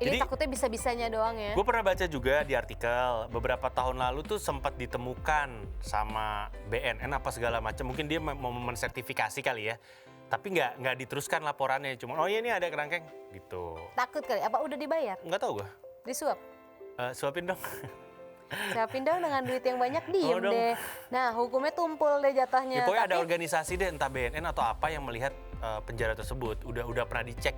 [SPEAKER 1] Ini
[SPEAKER 2] Jadi,
[SPEAKER 1] takutnya bisa-bisanya doang ya.
[SPEAKER 2] gue pernah baca juga di artikel beberapa tahun lalu tuh sempat ditemukan sama BNN apa segala macam. Mungkin dia mau mensertifikasi kali ya. Tapi nggak diteruskan laporannya. Cuma oh iya ini ada kerangkeng gitu.
[SPEAKER 1] Takut kali, apa udah dibayar?
[SPEAKER 2] Nggak tahu gue.
[SPEAKER 1] Disuap?
[SPEAKER 2] Suapin dong.
[SPEAKER 1] Siapin dong dengan duit yang banyak, diem
[SPEAKER 2] dong.
[SPEAKER 1] deh. Nah hukumnya tumpul deh jatahnya.
[SPEAKER 2] Ya, pokoknya ada
[SPEAKER 1] Tapi-
[SPEAKER 2] organisasi deh, entah BNN atau apa yang melihat penjara tersebut. Udah pernah dicek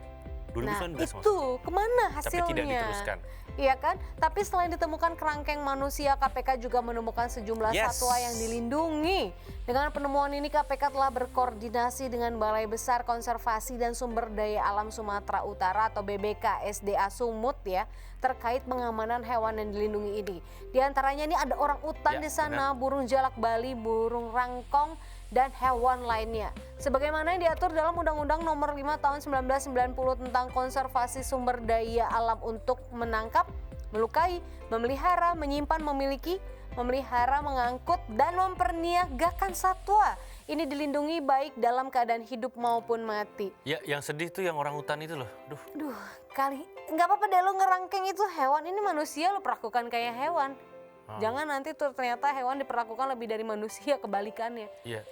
[SPEAKER 2] 2019
[SPEAKER 1] Nah
[SPEAKER 2] maksudnya.
[SPEAKER 1] itu kemana hasilnya?
[SPEAKER 2] Tapi tidak diteruskan.
[SPEAKER 1] Iya kan? Tapi selain ditemukan kerangkeng manusia, KPK juga menemukan sejumlah
[SPEAKER 2] Yes.
[SPEAKER 1] satwa yang dilindungi. Dengan penemuan ini KPK telah berkoordinasi dengan Balai Besar Konservasi dan Sumber Daya Alam Sumatera Utara atau BBK SDA Sumut ya, terkait pengamanan hewan yang dilindungi ini. Di antaranya ini ada orang utan
[SPEAKER 2] Ya,
[SPEAKER 1] di sana, burung jalak Bali, burung rangkong, dan hewan lainnya. Sebagaimana yang diatur dalam Undang-Undang Nomor 5 Tahun 1990 tentang konservasi sumber daya alam untuk menangkap, melukai, memelihara, menyimpan, memiliki, memelihara, mengangkut, dan memperniagakan satwa. Ini dilindungi baik dalam keadaan hidup maupun mati.
[SPEAKER 2] Ya, yang sedih tuh yang orang hutan itu loh.
[SPEAKER 1] Duh, kali nggak apa-apa deh lo ngerangkeng itu hewan, ini manusia lo perlakukan kayak hewan. Jangan nanti tuh ternyata hewan diperlakukan lebih dari manusia, kebalikannya.
[SPEAKER 2] Iya.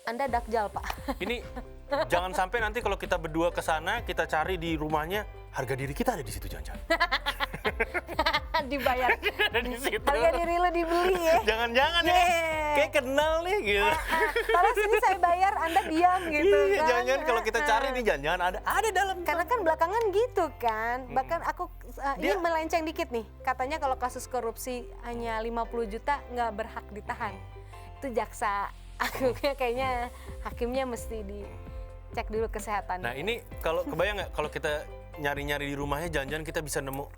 [SPEAKER 1] Anda dakjal, Pak.
[SPEAKER 2] Ini Jangan sampai nanti kalau kita berdua ke sana, kita cari di rumahnya, harga diri kita ada di situ jangan-jangan.
[SPEAKER 1] Dibayar.
[SPEAKER 2] Ada di situ.
[SPEAKER 1] Harga diri lo dibeli ya.
[SPEAKER 2] Jangan-jangan ya, kayak kenal nih gitu.
[SPEAKER 1] Padahal sini saya bayar, Anda diam gitu
[SPEAKER 2] Iya,
[SPEAKER 1] kan.
[SPEAKER 2] jangan-jangan kalau kita cari nih, jangan-jangan ada dalam.
[SPEAKER 1] Karena kan belakangan gitu kan. Bahkan aku ini
[SPEAKER 2] Dia-
[SPEAKER 1] melenceng dikit nih. Katanya kalau kasus korupsi hanya 50 juta nggak berhak ditahan. Itu jaksa agungnya kayaknya hakimnya mesti dicek dulu kesehatan.
[SPEAKER 2] Nah ini kalau kebayang nggak kalau kita nyari-nyari di rumahnya, jangan-jangan kita bisa nemu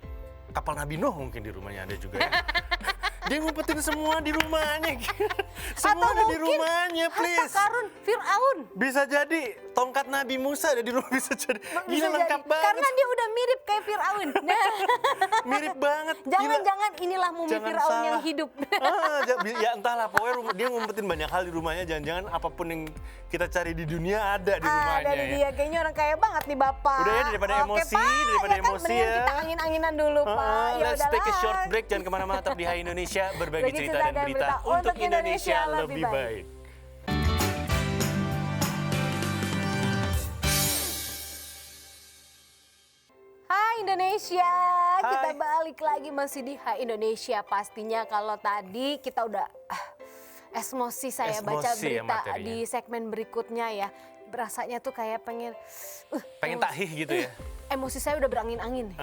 [SPEAKER 2] kapal Nabi Nuh mungkin di rumahnya ada juga ya. Dia ngumpetin semua di rumahnya. Semua ada di rumahnya, please.
[SPEAKER 1] Harta karun Fir'aun.
[SPEAKER 2] Bisa jadi tongkat Nabi Musa ada di rumah, bisa jadi.
[SPEAKER 1] Bisa
[SPEAKER 2] Gila lengkap
[SPEAKER 1] jadi.
[SPEAKER 2] banget.
[SPEAKER 1] Karena dia udah mirip kayak Fir'aun. Nah,
[SPEAKER 2] Mirip banget. Gila.
[SPEAKER 1] jangan-jangan inilah mumi
[SPEAKER 2] Jangan
[SPEAKER 1] Fir'aun yang
[SPEAKER 2] salah.
[SPEAKER 1] hidup.
[SPEAKER 2] Ya entahlah, pokoknya dia ngumpetin banyak hal di rumahnya. Jangan-jangan apapun yang kita cari di dunia ada di rumahnya.
[SPEAKER 1] Dari
[SPEAKER 2] ya.
[SPEAKER 1] dia kayaknya orang kaya banget nih Bapak.
[SPEAKER 2] Udah ya, daripada
[SPEAKER 1] Oke,
[SPEAKER 2] emosi,
[SPEAKER 1] Pak,
[SPEAKER 2] daripada
[SPEAKER 1] ya kan,
[SPEAKER 2] emosi
[SPEAKER 1] mendingan
[SPEAKER 2] ya.
[SPEAKER 1] kita angin-anginan dulu Pak. Ya
[SPEAKER 2] Let's take a
[SPEAKER 1] udahlah.
[SPEAKER 2] short break, jangan kemana-mana, tetap di Hai Indonesia, berbagi
[SPEAKER 1] Bagi
[SPEAKER 2] cerita dan berita untuk Indonesia lebih baik.
[SPEAKER 1] Hai Indonesia, kita
[SPEAKER 2] Hai.
[SPEAKER 1] balik lagi masih di Hai Indonesia. Pastinya kalau tadi kita udah emosi saya baca
[SPEAKER 2] Emosi ya
[SPEAKER 1] berita
[SPEAKER 2] materinya.
[SPEAKER 1] di segmen berikutnya ya. Berasanya tuh kayak pengen
[SPEAKER 2] Pengen tahi gitu ya.
[SPEAKER 1] emosi saya udah berangin-angin nih.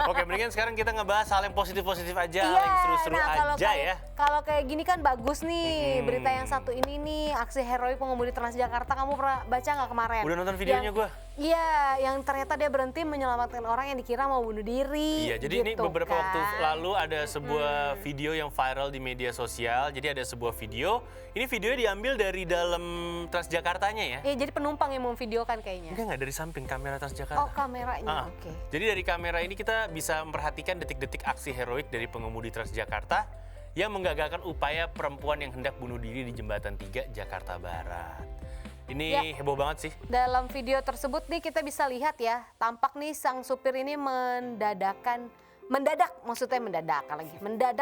[SPEAKER 2] Oke, mendingan sekarang kita ngebahas hal yang positif-positif aja, hal yang seru-seru
[SPEAKER 1] kalau
[SPEAKER 2] aja
[SPEAKER 1] kayak,
[SPEAKER 2] ya.
[SPEAKER 1] Kalau kayak gini kan bagus nih berita yang satu ini nih, aksi heroik pengemudi Transjakarta. Kamu pernah baca nggak kemarin?
[SPEAKER 2] Udah nonton videonya
[SPEAKER 1] Yang-
[SPEAKER 2] gua?
[SPEAKER 1] Iya, yang ternyata dia berhenti menyelamatkan orang yang dikira mau bunuh diri.
[SPEAKER 2] Iya, jadi ini
[SPEAKER 1] gitu
[SPEAKER 2] beberapa waktu
[SPEAKER 1] kan.
[SPEAKER 2] lalu ada sebuah video yang viral di media sosial. Jadi ada sebuah video, ini videonya diambil dari dalam Transjakartanya ya.
[SPEAKER 1] Iya, jadi penumpang yang memvideokan kayaknya.
[SPEAKER 2] Enggak dari samping kamera Transjakarta.
[SPEAKER 1] Oh, kameranya. Oke.
[SPEAKER 2] Jadi dari kamera ini kita bisa memperhatikan detik-detik aksi heroik dari pengemudi Transjakarta yang menggagalkan upaya perempuan yang hendak bunuh diri di Jembatan 3 Jakarta Barat. Ini heboh banget sih.
[SPEAKER 1] Dalam video tersebut nih kita bisa lihat ya, tampak nih sang supir ini mendadak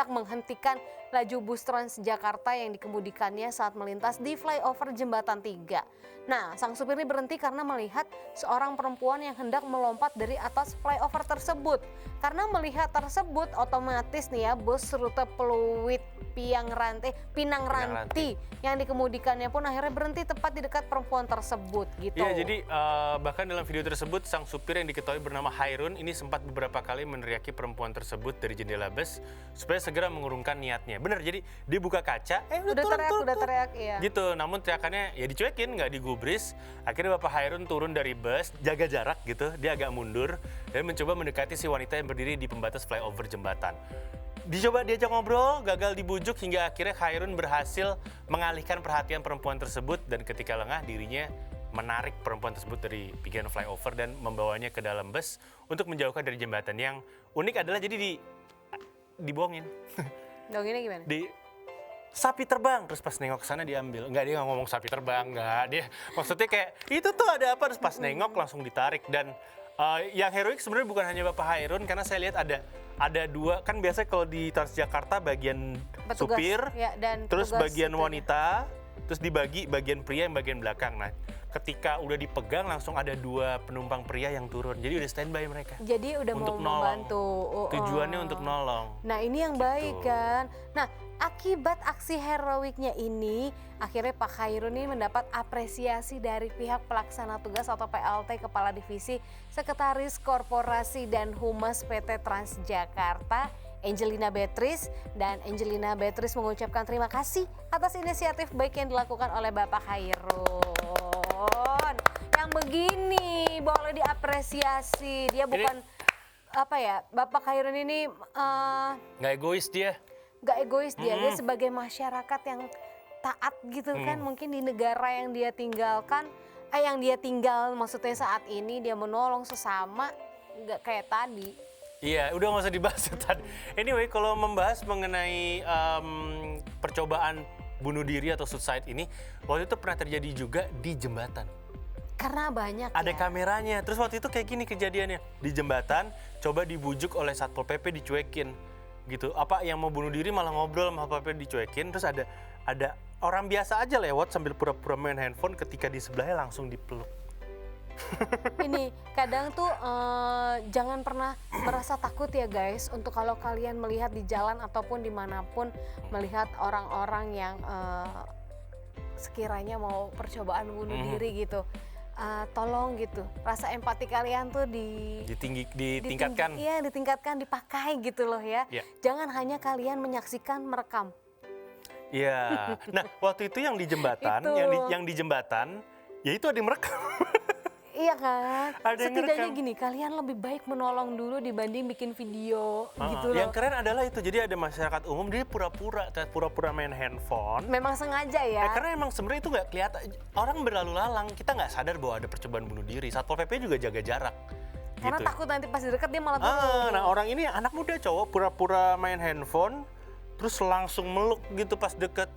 [SPEAKER 1] menghentikan laju bus Transjakarta yang dikemudikannya saat melintas di flyover Jembatan 3. Nah, sang supir ini berhenti karena melihat seorang perempuan yang hendak melompat dari atas flyover tersebut. Karena melihat tersebut, otomatis nih ya, bus rute Pluit Pinang Ranti yang dikemudikannya pun akhirnya berhenti tepat di dekat perempuan tersebut gitu.
[SPEAKER 2] Iya, jadi bahkan dalam video tersebut sang supir yang diketahui bernama Hairun ini sempat beberapa kali meneriaki perempuan tersebut dari jendela bus supaya segera mengurungkan niatnya. Bener, jadi dia buka kaca,
[SPEAKER 1] udah teriak, iya.
[SPEAKER 2] gitu. Namun teriakannya ya dicuekin, nggak digubris. Akhirnya Bapak Hairun turun dari bus, jaga jarak gitu, dia agak mundur dan mencoba mendekati si wanita yang berdiri di pembatas flyover jembatan. Dicoba diajak ngobrol, gagal dibujuk hingga akhirnya Hairun berhasil mengalihkan perhatian perempuan tersebut dan ketika lengah dirinya menarik perempuan tersebut dari pinggiran flyover dan membawanya ke dalam bus untuk menjauhkan dari jembatan. Yang unik adalah jadi dibohongin.
[SPEAKER 1] Dong ini gimana?
[SPEAKER 2] Di sapi terbang, terus pas nengok ke sana diambil. Enggak, dia nggak ngomong sapi terbang, enggak. Dia maksudnya kayak itu tuh ada apa, terus pas nengok langsung ditarik. Dan yang heroik sebenarnya bukan hanya Bapak Hairun, karena saya lihat ada dua, kan biasanya kalau di Transjakarta bagian
[SPEAKER 1] Petugas,
[SPEAKER 2] supir,
[SPEAKER 1] ya, dan
[SPEAKER 2] terus
[SPEAKER 1] petugas
[SPEAKER 2] bagian
[SPEAKER 1] itu ya.
[SPEAKER 2] wanita, terus dibagi bagian pria yang bagian belakang. Nah, ketika udah dipegang langsung ada dua penumpang pria yang turun. Jadi udah standby mereka.
[SPEAKER 1] Jadi udah
[SPEAKER 2] Untuk
[SPEAKER 1] mau
[SPEAKER 2] nolong.
[SPEAKER 1] membantu.
[SPEAKER 2] Tujuannya untuk nolong.
[SPEAKER 1] Nah, ini yang baik kan. Nah, akibat aksi heroiknya ini, akhirnya Pak Hairun ini mendapat apresiasi dari pihak pelaksana tugas atau PLT Kepala Divisi Sekretaris Korporasi dan Humas PT Transjakarta, Angelina Beatrice. Dan Angelina Beatrice mengucapkan terima kasih atas inisiatif baik yang dilakukan oleh Bapak Hairun. Yang begini boleh diapresiasi. Dia bukan Bapak Hairun ini
[SPEAKER 2] Nggak egois dia.
[SPEAKER 1] gak egois dia sebagai masyarakat yang taat gitu kan, mungkin di negara yang dia tinggalkan, yang dia tinggal maksudnya saat ini dia menolong sesama, nggak kayak tadi.
[SPEAKER 2] Iya, udah nggak usah dibahas tadi. Anyway, kalau membahas mengenai percobaan bunuh diri atau suicide ini, waktu itu pernah terjadi juga di jembatan.
[SPEAKER 1] Karena banyak
[SPEAKER 2] Ada
[SPEAKER 1] ya.
[SPEAKER 2] kameranya. Terus waktu itu kayak gini kejadiannya. Di jembatan, coba dibujuk oleh Satpol PP dicuekin. Gitu. Apa yang mau bunuh diri malah ngobrol sama Satpol PP dicuekin. Terus ada orang biasa aja lewat sambil pura-pura main handphone, ketika di sebelahnya langsung dipeluk.
[SPEAKER 1] Ini kadang tuh jangan pernah merasa takut ya guys, untuk kalau kalian melihat di jalan ataupun dimanapun melihat orang-orang yang sekiranya mau percobaan bunuh diri gitu. Tolong gitu, rasa empati kalian tuh
[SPEAKER 2] ditingkatkan.
[SPEAKER 1] Iya, ditingkatkan, dipakai gitu loh ya.
[SPEAKER 2] Ya.
[SPEAKER 1] Jangan hanya kalian menyaksikan, merekam.
[SPEAKER 2] Iya. Nah, waktu itu yang di jembatan,
[SPEAKER 1] Itu.
[SPEAKER 2] yang di jembatan, ya itu ada yang merekam.
[SPEAKER 1] Iya kan?
[SPEAKER 2] Ada yang
[SPEAKER 1] Setidaknya
[SPEAKER 2] ngerekam.
[SPEAKER 1] gini, kalian lebih baik menolong dulu dibanding bikin video gitu loh.
[SPEAKER 2] Yang keren adalah itu, jadi ada masyarakat umum dia pura-pura main handphone.
[SPEAKER 1] Memang sengaja ya.
[SPEAKER 2] Karena emang sebenarnya itu nggak kelihatan, orang berlalu lalang, kita nggak sadar bahwa ada percobaan bunuh diri. Satpol PP juga jaga jarak.
[SPEAKER 1] Karena
[SPEAKER 2] gitu.
[SPEAKER 1] takut nanti pas di dekat dia malah
[SPEAKER 2] Nah orang ini anak muda cowok pura-pura main handphone, terus langsung meluk gitu pas deket.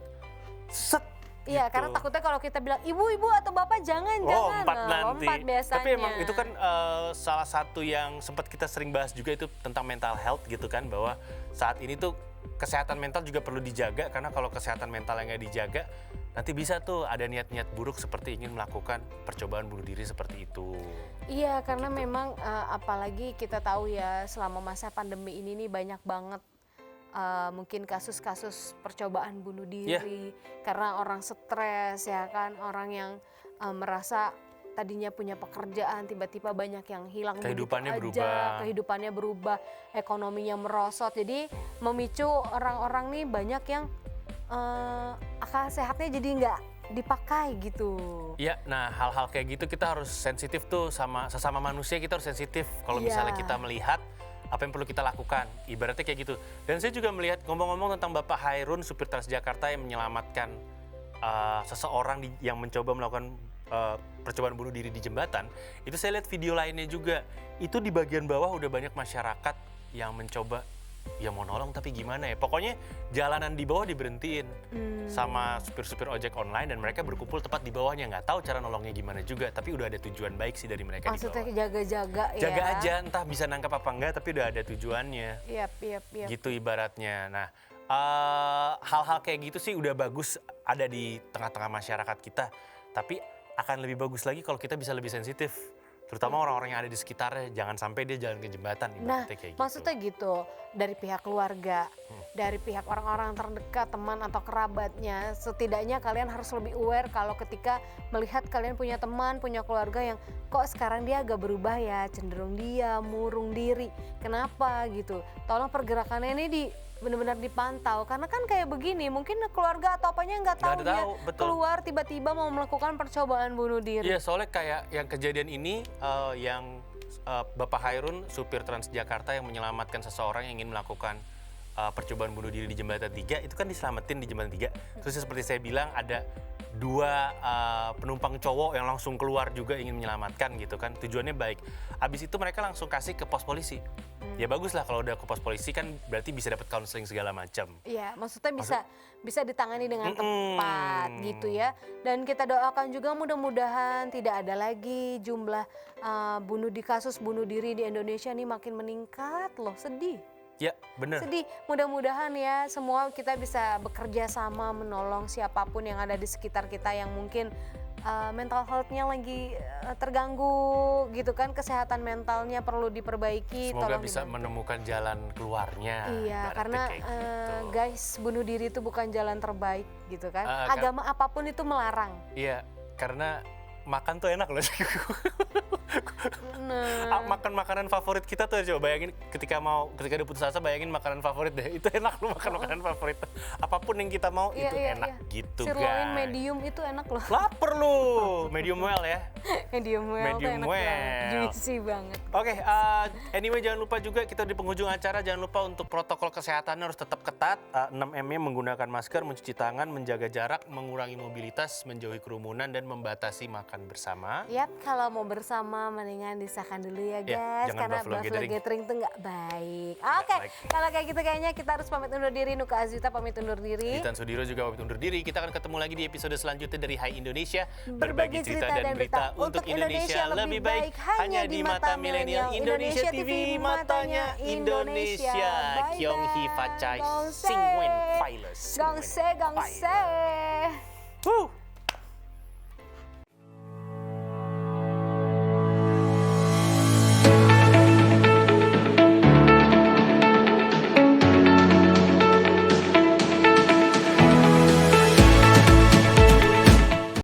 [SPEAKER 2] Set.
[SPEAKER 1] Iya,
[SPEAKER 2] gitu.
[SPEAKER 1] karena takutnya kalau kita bilang ibu-ibu atau bapak jangan.
[SPEAKER 2] Lompat
[SPEAKER 1] Nah,
[SPEAKER 2] nanti.
[SPEAKER 1] lompat biasanya.
[SPEAKER 2] Tapi emang itu kan salah satu yang sempat kita sering bahas juga itu tentang mental health gitu kan, bahwa saat ini tuh kesehatan mental juga perlu dijaga, karena kalau kesehatan mental yang nggak dijaga nanti bisa tuh ada niat-niat buruk seperti ingin melakukan percobaan bunuh diri seperti itu.
[SPEAKER 1] Iya, karena memang apalagi kita tahu ya selama masa pandemi ini nih banyak banget mungkin kasus-kasus percobaan bunuh diri karena orang stres ya kan, orang yang merasa tadinya punya pekerjaan tiba-tiba banyak yang hilang
[SPEAKER 2] Kehidupannya
[SPEAKER 1] begitu aja,
[SPEAKER 2] berubah.
[SPEAKER 1] kehidupannya berubah, ekonominya merosot, jadi memicu orang-orang nih banyak yang akal sehatnya jadi nggak dipakai gitu.
[SPEAKER 2] Iya, nah hal-hal kayak gitu kita harus sensitif tuh, sama sesama manusia kita harus sensitif kalau
[SPEAKER 1] Iya.
[SPEAKER 2] misalnya kita melihat apa yang perlu kita lakukan, ibaratnya kayak gitu. Dan saya juga melihat, ngomong-ngomong tentang Bapak Hairun, supir Transjakarta yang menyelamatkan seseorang yang mencoba melakukan percobaan bunuh diri di jembatan, itu saya lihat video lainnya juga, itu di bagian bawah udah banyak masyarakat yang mencoba, ya mau nolong tapi gimana ya, pokoknya jalanan di bawah diberhentiin sama supir-supir ojek online, dan mereka berkumpul tepat di bawahnya. Nggak tahu cara nolongnya gimana juga, tapi udah ada tujuan baik sih dari mereka.
[SPEAKER 1] Maksudnya
[SPEAKER 2] di bawah
[SPEAKER 1] jaga-jaga ya.
[SPEAKER 2] jaga aja, entah bisa nangkap apa enggak, tapi udah ada tujuannya.
[SPEAKER 1] Iya.
[SPEAKER 2] Gitu ibaratnya. Nah, hal-hal kayak gitu sih udah bagus ada di tengah-tengah masyarakat kita, tapi akan lebih bagus lagi kalau kita bisa lebih sensitif, terutama orang-orang yang ada di sekitarnya, jangan sampai dia jalan ke jembatan.
[SPEAKER 1] Nah,
[SPEAKER 2] Kayak gitu.
[SPEAKER 1] maksudnya gitu, dari pihak keluarga, dari pihak orang-orang terdekat, teman atau kerabatnya, setidaknya kalian harus lebih aware kalau ketika melihat kalian punya teman, punya keluarga yang kok sekarang dia agak berubah ya, cenderung diam, murung diri, kenapa gitu. Tolong pergerakannya ini benar-benar dipantau, karena kan kayak begini, mungkin keluarga atau apanya nggak tahu dia
[SPEAKER 2] betul.
[SPEAKER 1] keluar tiba-tiba mau melakukan percobaan bunuh diri.
[SPEAKER 2] Iya, soalnya kayak yang kejadian ini, yang Bapak Hairun, supir Transjakarta yang menyelamatkan seseorang yang ingin melakukan percobaan bunuh diri di Jembatan 3, itu kan diselamatin di Jembatan 3. Terus seperti saya bilang, ada 2 penumpang cowok yang langsung keluar juga ingin menyelamatkan gitu kan, tujuannya baik. Abis itu mereka langsung kasih ke pos polisi. Ya bagus lah kalau udah ke pos polisi, kan berarti bisa dapat counseling segala macam.
[SPEAKER 1] Iya, maksudnya bisa ditangani dengan tepat gitu ya. Dan kita doakan juga mudah-mudahan tidak ada lagi jumlah kasus bunuh diri di Indonesia nih makin meningkat loh, sedih.
[SPEAKER 2] Ya, bener.
[SPEAKER 1] Sedih, mudah-mudahan ya semua kita bisa bekerja sama menolong siapapun yang ada di sekitar kita yang mungkin mental health-nya lagi terganggu gitu kan, kesehatan mentalnya perlu diperbaiki.
[SPEAKER 2] Semoga
[SPEAKER 1] tolong
[SPEAKER 2] bisa
[SPEAKER 1] dibantu.
[SPEAKER 2] menemukan jalan keluarnya.
[SPEAKER 1] Iya,
[SPEAKER 2] ibaratnya
[SPEAKER 1] karena
[SPEAKER 2] kayak gitu.
[SPEAKER 1] guys, bunuh diri itu bukan jalan terbaik gitu kan. Agama apapun itu melarang.
[SPEAKER 2] Iya, karena makan tuh enak loh. Makan makanan favorit kita tuh, coba bayangin ketika udah putus asa, bayangin makanan favorit deh. Itu enak loh, makan makanan favorit. Apapun yang kita mau itu enak gitu,
[SPEAKER 1] Sirloin
[SPEAKER 2] guys.
[SPEAKER 1] medium itu enak loh.
[SPEAKER 2] Laper lu, medium well ya.
[SPEAKER 1] Medium well tuh
[SPEAKER 2] Medium
[SPEAKER 1] enak
[SPEAKER 2] well.
[SPEAKER 1] banget. Juicy banget.
[SPEAKER 2] Oke, anyway jangan lupa juga kita di penghujung acara, jangan lupa untuk protokol kesehatannya harus tetap ketat. 6M-nya menggunakan masker, mencuci tangan, menjaga jarak, mengurangi mobilitas, menjauhi kerumunan, dan membatasi makan bersama.
[SPEAKER 1] Yap, kalau mau bersama lama-lama mendingan disahkan dulu ya
[SPEAKER 2] Ya,
[SPEAKER 1] guys,
[SPEAKER 2] jangan
[SPEAKER 1] karena
[SPEAKER 2] buffalo
[SPEAKER 1] buffalo
[SPEAKER 2] gathering.
[SPEAKER 1] gathering tuh nggak baik. Oke,
[SPEAKER 2] baik.
[SPEAKER 1] kalau kayak gitu kayaknya kita harus pamit undur diri. Nuka Azwita pamit undur diri.
[SPEAKER 2] Ditan Sudiro juga pamit undur diri. Kita akan ketemu lagi di episode selanjutnya dari Hai Indonesia.
[SPEAKER 1] Berbagi cerita dan berita
[SPEAKER 2] untuk Indonesia lebih baik hanya di mata milenial Indonesia TV, matanya Indonesia.
[SPEAKER 1] Bye-bye.
[SPEAKER 2] Kyung Hee Facai,
[SPEAKER 1] Gongse.
[SPEAKER 2] Sing Wen Files.
[SPEAKER 1] Gongse, gongse.